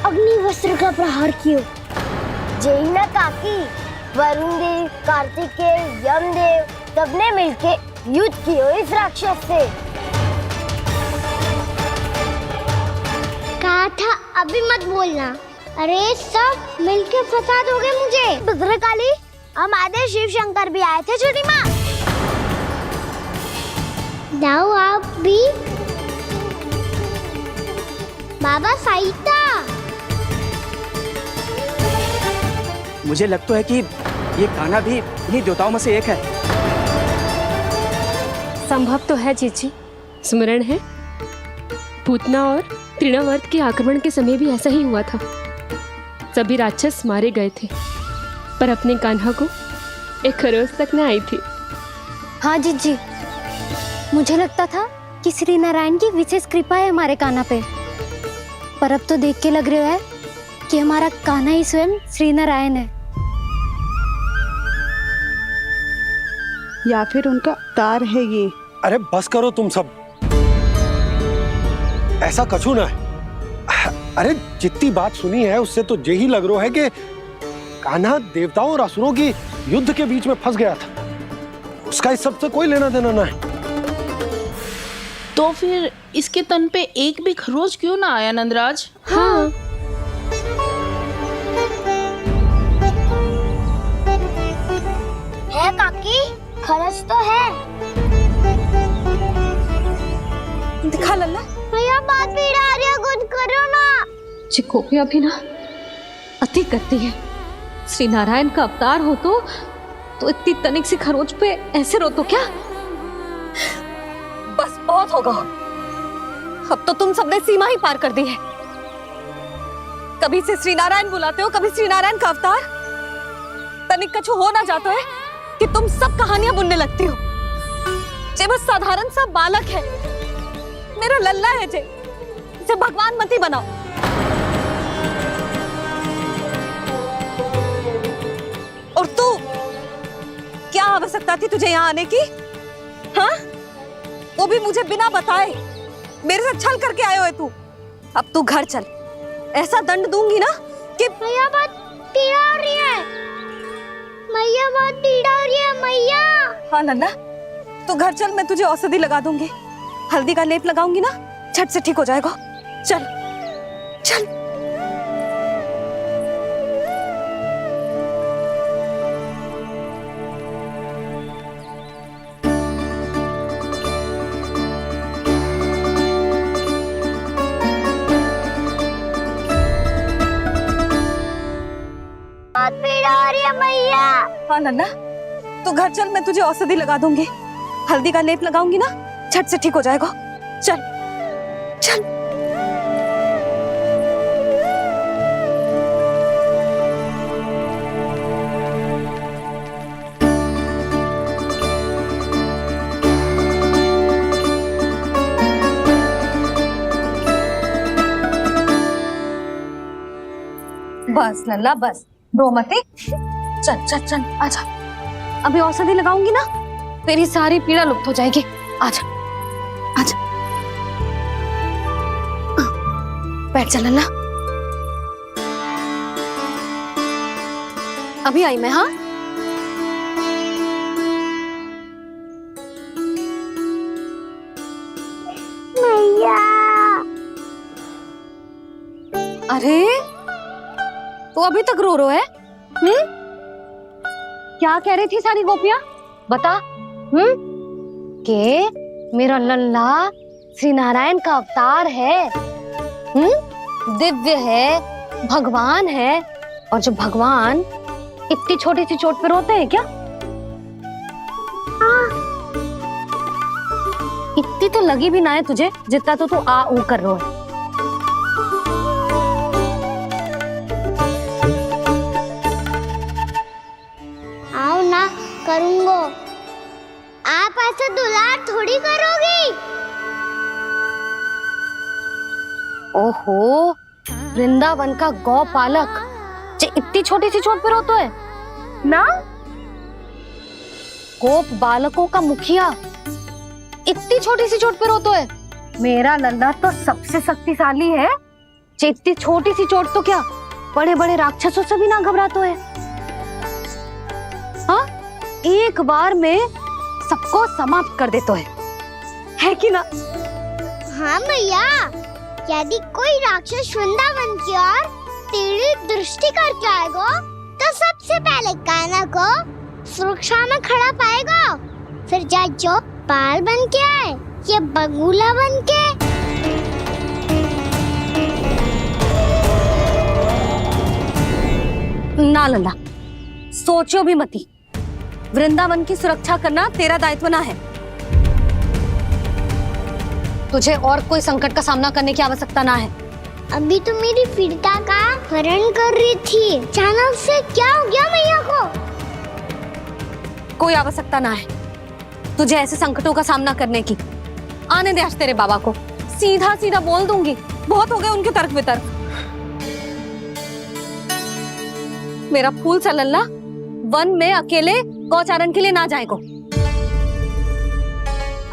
अग्निवस्त्र का प्रहार किया। जय ना काकी, वरुण देव, कार्तिकेय, यमदेव सबने मिलके युद्ध किया इस राक्षस से। कहा था अभी मत बोलना। अरे सब मिलके फंसा दोगे मुझे। भद्रकाली, हमारे शिव शंकर भी आए थे छोटी माँ। जाओ आप भी। बाबा साईता, मुझे लगता है कि ये कान्हा भी इन्हीं देवताओं में से एक है। संभव तो है चीची, स्मरण है पूतना और तृणावर्त के आक्रमण के समय भी ऐसा ही हुआ था। सभी राक्षस मारे गए थे पर अपने कान्हा को एक खरोच तक न आई थी। हाँ जीजी, मुझे लगता था कि श्री नारायण की विशेष कृपा है हमारे कान्हा पे, पर अब तो देख के लग रहा है कि हमारा कान्हा ही स्वयं श्री नारायण है। या फिर उनका अवतार है ये। अरे बस करो तुम सब, ऐसा कछु ना है। अरे जितनी बात सुनी है उससे तो यही लग रहा है कि कान्हा देवताओं और असुरों की युद्ध के बीच में फंस गया था। उसका इस सब से कोई लेना देना ना है। तो फिर इसके तन पे एक भी खरोच क्यों ना आया नंदराज? हाँ, है काकी, खरच तो है। दिखा लल्ला। भैया बात भी आ रही है, कुछ करो ना। चिकोपिया भी ना अति करती है। श्री नारायण का अवतार हो तो इतनी तनिक सी खरोच पे ऐसे रो तो क्या? बस बहुत होगा। अब तो तुम सबने सीमा ही पार कर दी है। कभी से श्री नारायण बुलाते हो, कभी श्री नारायण का अवतार। तनिक कछु हो ना जाता है कि तुम सब कहानियां बुनने लगती हो। जे बस साधारण सा बालक है, मेरा लल्ला है जे, इसे भगवान मत ही बनाओ। और तू, क्या आवश्यकता थी तुझे यहाँ आने की? हाँ? वो भी मुझे बिना बताए। मेरे से छल करके आए हो तू। अब तू घर चल, ऐसा दंड दूंगी ना कि मैया बहुत पीड़ा हो रही है, मैया बहुत पीड़ा हो रही है मैया। हाँ नन्ना, तू घर चल, मैं तुझे औषधि लगा दूंगी, हल्दी का लेप लगाऊंगी ना, झट से ठीक हो जाएगा। चल चल। बहुत पीड़ा हो रही है मैया। हाँ नन्ना, तू घर चल, मैं तुझे औषधि लगा दूंगी, हल्दी का लेप लगाऊंगी ना, झट से ठीक हो जाएगा। चल चल। बस लल्ला बस, रो मत। चल चल चल, आजा। अभी औषधि लगाऊंगी ना, तेरी सारी पीड़ा लुप्त हो जाएगी। आजा आजा, बैठ जा लल्ला। अभी आई मैं। हाँ मैया। अरे तू अभी तक रो रो है? क्या कह रही थी सारी गोपियां? बता। के मेरा लल्ला श्री नारायण का अवतार है, दिव्य है, भगवान है। और जब भगवान इतनी छोटी सी चोट पे रोते हैं क्या? इतनी तो लगी भी ना है तुझे जितना तो तू आ ऊ कर रो है। आओ ना, करूंगो। आप ऐसा दुलार थोड़ी करोगी। ओहो, वृंदावन का गौपालक जो इतनी छोटी सी चोट पे रोता है ना, गोप बालकों का मुखिया इतनी छोटी सी चोट पे रोता है। मेरा लल्ला तो सबसे शक्तिशाली है, जो इतनी छोटी सी चोट तो क्या बड़े बड़े राक्षसों से भी ना घबराता है। हाँ, एक बार में सबको समाप्त कर देता है कि ना? हाँ मैया, यदि कोई राक्षस वृंदावन की ओर टेढ़ी दृष्टि करके आएगा तो सबसे पहले कान्हा को सुरक्षा में खड़ा पाएगा, फिर चाहे जो पाल बन के आए या बगुला बन के। ना लल्ला, सोचो भी मती। वृंदावन की सुरक्षा करना तेरा दायित्व ना है। तुझे और कोई संकट का सामना करने की आवश्यकता ना है। अभी तो मेरी पीड़िता का हरण कर रही थी, अचानक से क्या हो गया मैया को? कोई आवश्यकता ना है तुझे ऐसे संकटों का सामना करने की। आने दे आज तेरे बाबा को, सीधा सीधा बोल दूंगी। बहुत हो गए उनके तर्क वितर्क। मेरा फूल सा लल्ला वन में अकेले गौचारण के लिए ना जाएगो।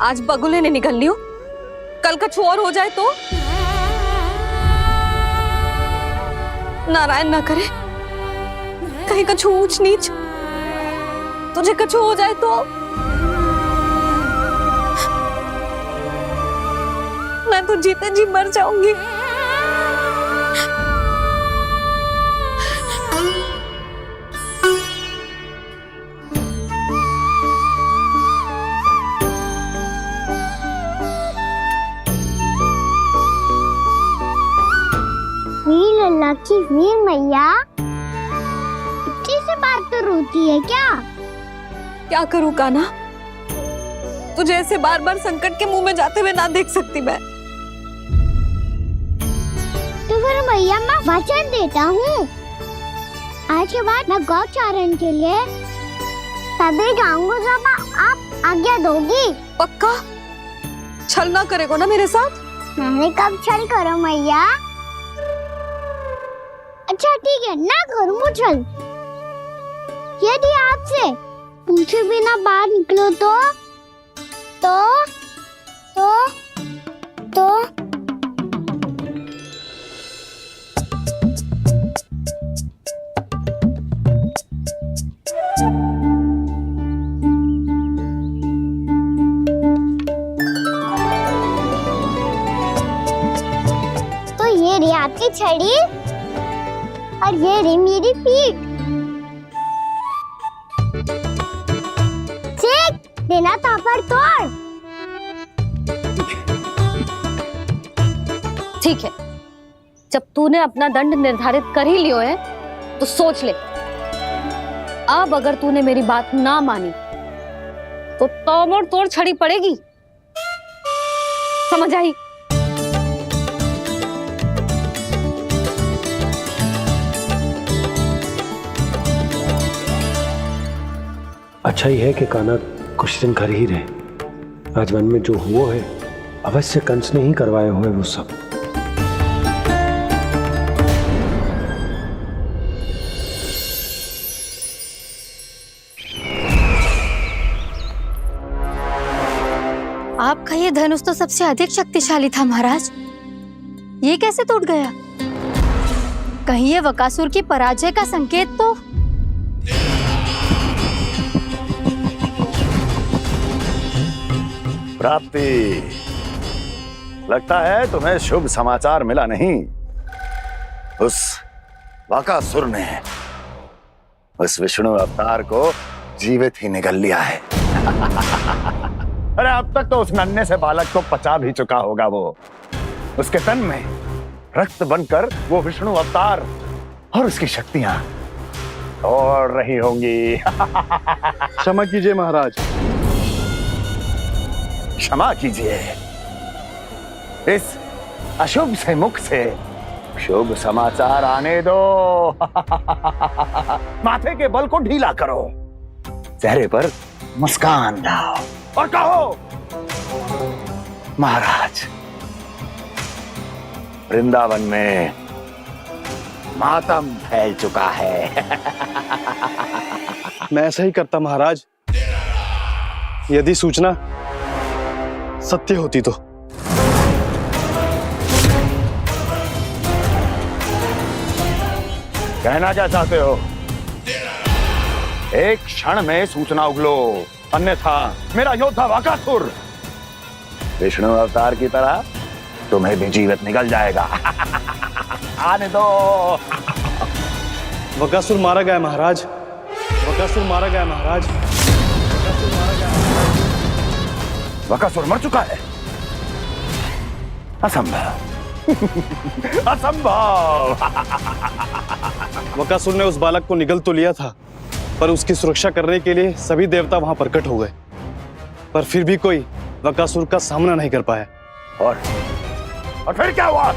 आज बगुले ने निकल लियो, कल कछु और हो जाए तो? नारायण ना करे, कहीं कछु ऊंच नीच तुझे कछु हो जाए तो? मैं तो जीते जी मर जाऊंगी। वीर लल्ला की वीर मैया इतनी सी बात तो रोती है क्या? क्या करूं कान्हा, तुझे ऐसे बार बार संकट के मुंह में जाते हुए ना देख सकती मैं। तो फिर मैया मैं वचन देता हूँ, आज के बाद मैं गौचारण के लिए तभी जाऊंगा जब आप आज्ञा दोगी। पक्का? छल ना करेगा ना मेरे साथ? मैंने कब छल करो मैया? अच्छा ठीक है, ना करूँगा छल। यदि आपसे पूछे बिना बाहर निकलो तो तो ये रही आपकी छड़ी और ये रही मेरी पीठ। चेक देना तापड़ तोड़। ठीक है, जब तूने अपना दंड निर्धारित कर ही लियो है तो सोच ले, अब अगर तूने मेरी बात ना मानी तो तोड़ तोड़ छड़ी पड़ेगी, समझ आई? अच्छा ही है कि कान्हा कुछ दिन घर ही रहे। आज वन में जो हुआ है अवश्य कंस ने ही करवाए हुए वो सब। आपका ये धनुष तो सबसे अधिक शक्तिशाली था महाराज, ये कैसे टूट गया? कहीं ये बकासुर की पराजय का संकेत तो? प्राप्ति, लगता है तुम्हें शुभ समाचार मिला नहीं। उस बकासुर ने उस विष्णु अवतार को जीवित ही निगल लिया है। अरे अब तक तो उस नन्हे से बालक को पचा भी चुका होगा वो। उसके तन में रक्त बनकर वो विष्णु अवतार और उसकी शक्तियां दौड़ रही होंगी। क्षमा कीजिए महाराज। क्षमा कीजिए, इस अशुभ से मुख से शुभ समाचार आने दो। माथे के बल को ढीला करो, चेहरे पर मुस्कान लाओ और कहो, महाराज, वृंदावन में मातम फैल चुका है। मैं ऐसा ही करता महाराज, यदि सूचना सत्य होती तो। कहना क्या चाहते हो? एक क्षण में सूचना उगलो, अन्यथा मेरा योद्धा बकासुर विष्णु अवतार की तरह तुम्हें भी जीवित निकल जाएगा। आने दो। बकासुर मारा गया महाराज, बकासुर मारा गया महाराज, बकासुर मारा गया। बकासुर मर चुका है? असंभव। असंभव। बकासुर ने उस बालक को निगल तो लिया था, पर उसकी सुरक्षा करने के लिए सभी देवता वहां प्रकट हो गए, पर फिर भी कोई बकासुर का सामना नहीं कर पाया। और फिर क्या हुआ?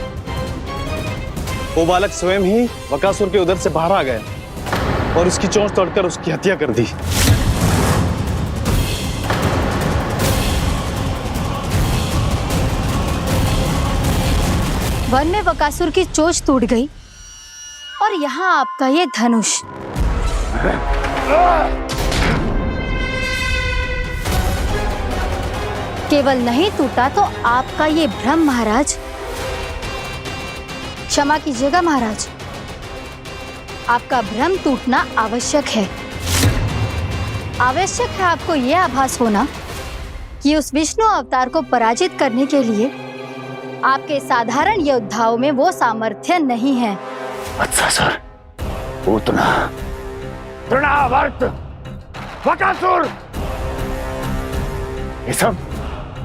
वो बालक स्वयं ही बकासुर के उदर से बाहर आ गया और उसकी चोंच तोड़कर उसकी हत्या कर दी। वन में बकासुर की चोंच टूट गई और यहाँ आपका ये धनुष। केवल नहीं टूटा तो आपका ये भ्रम महाराज। क्षमा कीजिएगा महाराज, आपका भ्रम टूटना आवश्यक है। आवश्यक है आपको यह आभास होना कि उस विष्णु अवतार को पराजित करने के लिए आपके साधारण योद्धाओं में वो सामर्थ्य नहीं है। अच्छा सर, उतना तृणावर्त, बकासुर, ये सब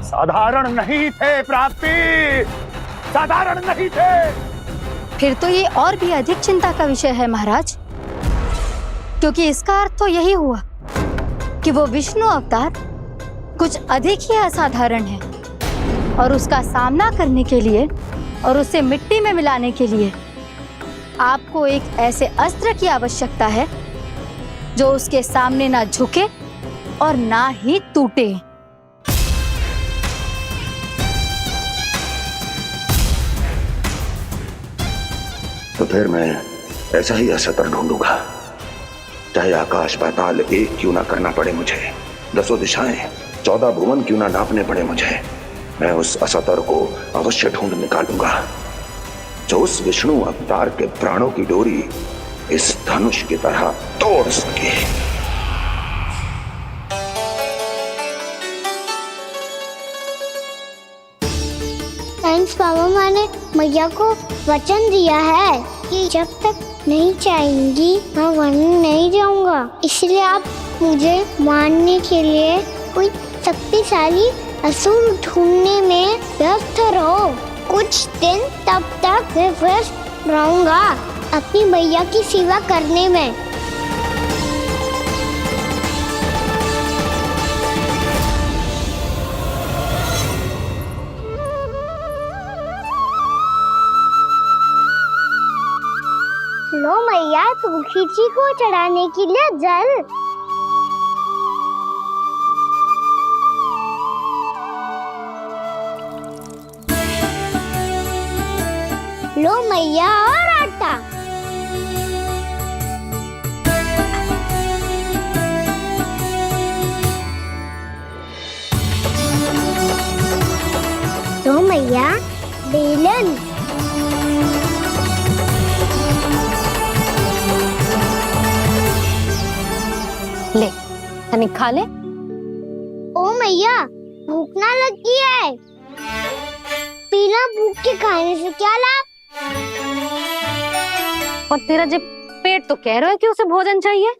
साधारण नहीं थे प्राप्ति, साधारण नहीं थे। फिर तो ये और भी अधिक चिंता का विषय है महाराज, क्योंकि इसका अर्थ तो यही हुआ कि वो विष्णु अवतार कुछ अधिक ही असाधारण है और उसका सामना करने के लिए और उसे मिट्टी में मिलाने के लिए आपको एक ऐसे अस्त्र की आवश्यकता है जो उसके सामने ना झुके और ना ही टूटे। तो फिर मैं ऐसा ही अस्त्र ढूंढूंगा, चाहे आकाश पाताल एक क्यों ना करना पड़े मुझे, 10 दिशाएं 14 भुवन क्यों ना नापने पड़े मुझे, मैं उस असतर को अवश्य ढूंढ निकालूंगा जो उस विष्णु अवतार के प्राणों की डोरी इस धनुष की तरह तोड़ सके। थैंक्स पापा, मैंने मैया को वचन दिया है कि जब तक नहीं चाहेंगी मैं वन नहीं जाऊंगा। इसलिए आप मुझे मारने के लिए कोई शक्तिशाली असुर ढूंढने में व्यस्त रहो। कुछ दिन तब तक मैं व्यस्त रहूंगा अपनी मैया की सेवा करने में। लो मैया, तुलसी जी को चढ़ाने के लिए जल। लो मैया, और आटा। लो मैया, बेलन। ले तनिक खा ले। ओ मैया, भूख ना लगी है। बिना भूख के खाने से क्या लाभ? और तेरा जब पेट तो कह रहा है कि उसे भोजन चाहिए।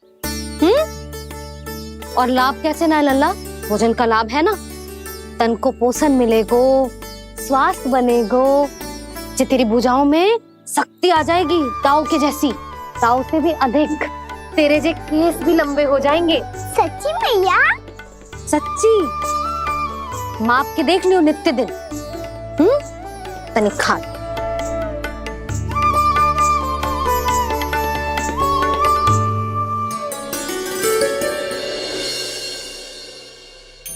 और लाभ कैसे ना लल्ला? भोजन का लाभ है ना, तन को पोषण मिलेगो, स्वास्थ्य बनेगो, जो तेरी भुजाओं में शक्ति आ जाएगी ताऊ के जैसी, ताऊ से भी अधिक। तेरे जे केस भी लंबे हो जाएंगे। सच्ची मैया? सच्ची। माप के देख लियो नित्य दिन। तनिक खा।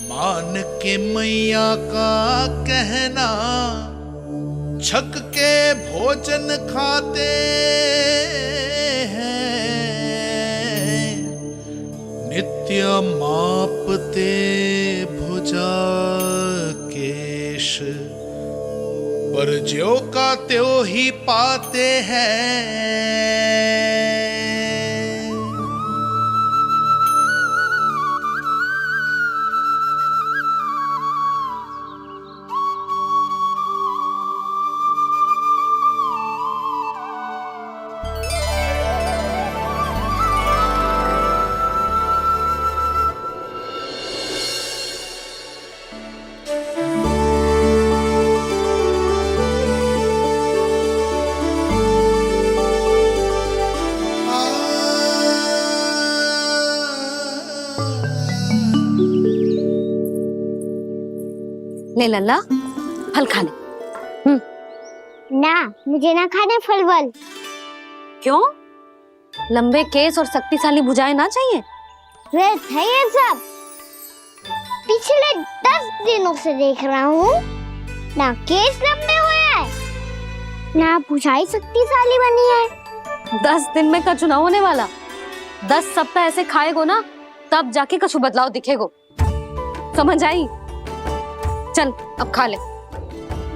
मान के मैया का कहना, छक के भोजन खाते हैं, नित्य मापते भुजा केश, पर ज्यो का त्यों ही पाते हैं। ले लल्ला, फल खा ले। ना, मुझे ना खाने फल वल। क्यों? लंबे केस और शक्तिशाली भुजाएं ना चाहिए? व्यर्थ है ये सब। पिछले 10 दिनों से देख रहा हूँ, ना केस लंबे हुए हैं, ना भुजाएं शक्तिशाली बनी है। 10 दिन में का चुनाव होने वाला। 10 सप्ताह ऐसे खाएगो ना, तब जाके कछु बदलाव दिखेगो। समझ आई? चल अब खा ले।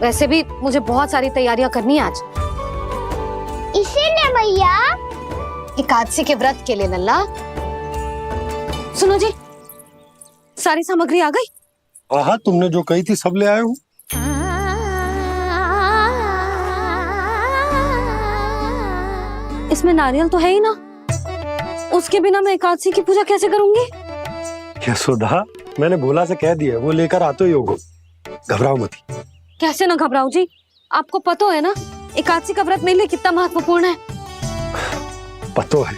वैसे भी मुझे बहुत सारी तैयारियां करनी है आज। इसीलिए भैया, एकादशी के व्रत के लिए लल्ला। सुनो जी, सारी सामग्री आ गई? हाँ, तुमने जो कही थी सब ले आए हूँ। इसमें नारियल तो है ही ना, उसके बिना मैं एकादशी की पूजा कैसे करूंगी? यशोदा, मैंने भोला से कह दिया, वो लेकर आते ही होगो। घबराओ मत। कैसे ना घबराओ जी, आपको पता है ना एकादशी का व्रत मेरे लिए कितना महत्वपूर्ण है। पतो है।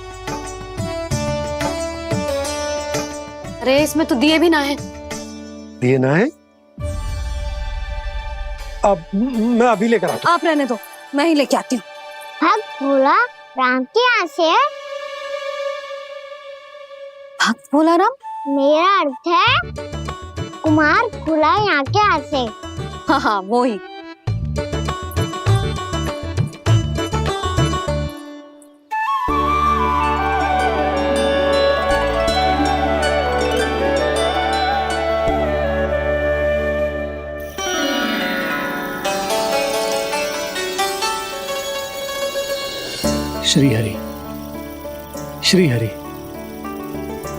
अरे इसमें तो दिए भी ना है। दिए ना है? अब मैं अभी लेकर आता हूँ। आप रहने दो, मैं ही लेके आती हूँ। भक्त भोला राम के यहाँ से है? भक्त भोला राम? मेरा अर्थ है कुमार भोला यहाँ के यहाँ से। हाँ हाँ, वो ही। श्री हरि, श्री हरि,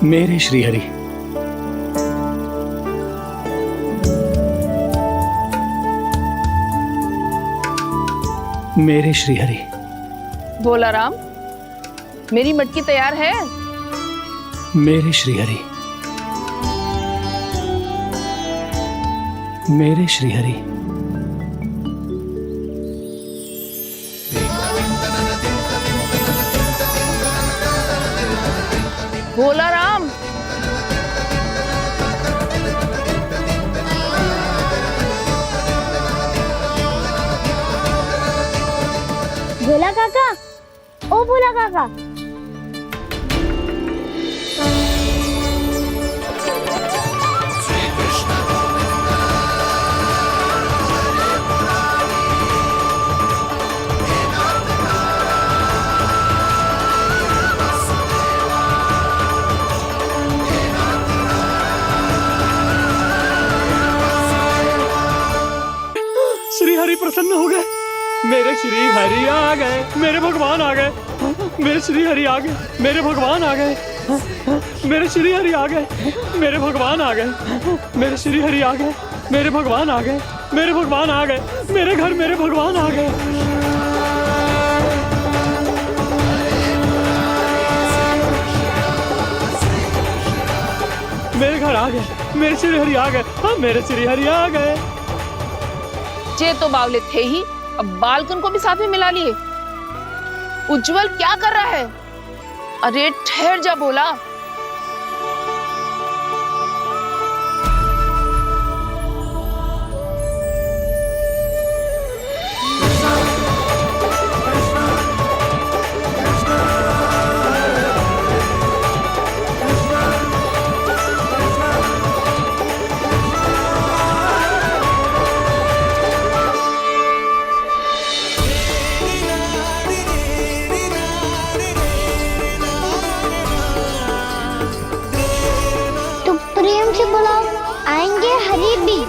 मेरे श्री हरि। मेरे श्री हरि। भोला राम, मेरी मटकी तैयार है? मेरे श्री हरि, मेरे श्री हरि। भोला राम, भोला काका, ओ भोला काका। श्री हरि प्रसन्न हो गए। मेरे श्री हरि आ गए, मेरे भगवान आ गए। मेरे श्री हरि आ गए, मेरे भगवान आ गए। मेरे श्री हरि आ गए, मेरे भगवान आ गए। मेरे श्री हरि आ गए, मेरे भगवान आ गए। मेरे भगवान आ गए, मेरे घर मेरे भगवान आ गए। मेरे घर आ गए, मेरे श्री हरि आ गए। हाँ, मेरे श्री हरि आ गए। जे तो बावले थे ही, अब बालकन को भी साथ में मिला लिए। उज्जवल क्या कर रहा है? अरे ठहर जा भोला। प्रेम से बुलाओ, आएंगे हरि भी।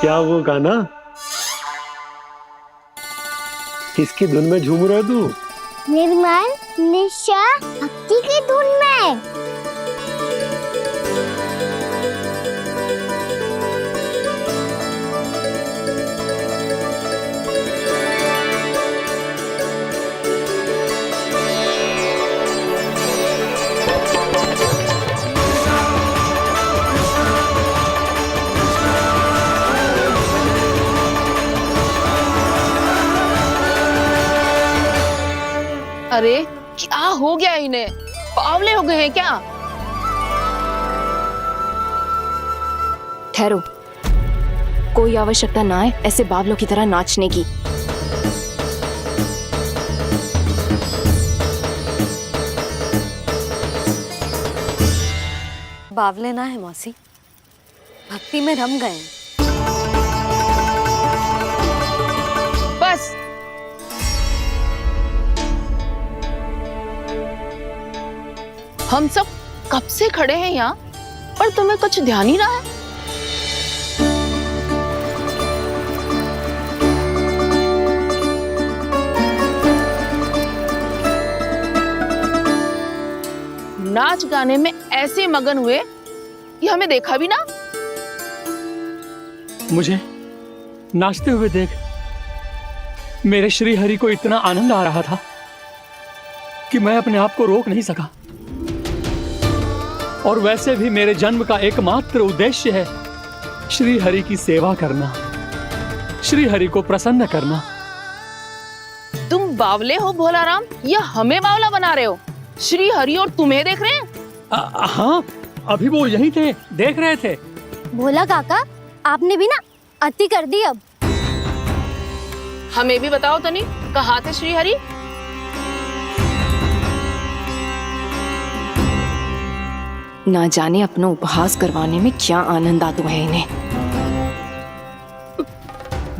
क्या वो गाना? किसकी धुन में झूम रहा तू? निर्मल निशा भक्ति की धुन में। अरे क्या हो गया इन्हें? बावले हो गए हैं क्या? ठहरो, कोई आवश्यकता ना है ऐसे बावलों की तरह नाचने की। बावले ना है मौसी, भक्ति में रम गए। बस हम सब कब से खड़े हैं यहाँ, पर तुम्हें कुछ ध्यान ही ना है। नाच गाने में ऐसे मगन हुए कि हमें देखा भी ना। मुझे नाचते हुए देख मेरे श्री हरि को इतना आनंद आ रहा था कि मैं अपने आप को रोक नहीं सका। और वैसे भी मेरे जन्म का एकमात्र उद्देश्य है श्री हरि की सेवा करना, श्री हरि को प्रसन्न करना। तुम बावले हो भोला राम, या हमें बावला बना रहे हो? श्री हरि और तुम्हें देख रहे हैं? हाँ, अभी वो यहीं थे, देख रहे थे। भोला काका, आपने भी ना अति कर दी। अब हमें भी बताओ तनी, कहाँ थे श्री हरि? ना जाने अपना उपहास करवाने में क्या आनंद आता है इन्हें।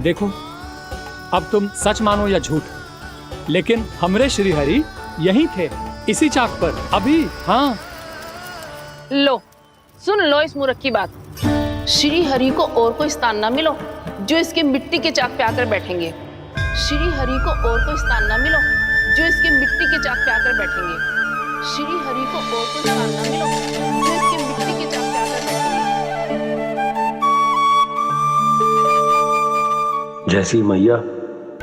देखो, अब तुम सच मानो या झूठ, लेकिन हमरे श्री हरि यहीं थे, इसी चाक पर अभी। हाँ, लो सुन लो इस मूर्ख की बात। श्री हरि को और कोई स्थान ना मिलो जो इसके मिट्टी के चाक पे आकर बैठेंगे। श्री हरि को और कोई स्थान ना मिलो जो इसके मिट्टी के चाक पे आकर बैठेंगे। श्री हरि को और कोई स्थान ना मिलो जो इसके मिट्टी के चाक पे आकर बैठेंगे। जैसी मैया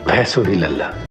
वैसो ही लल्ला।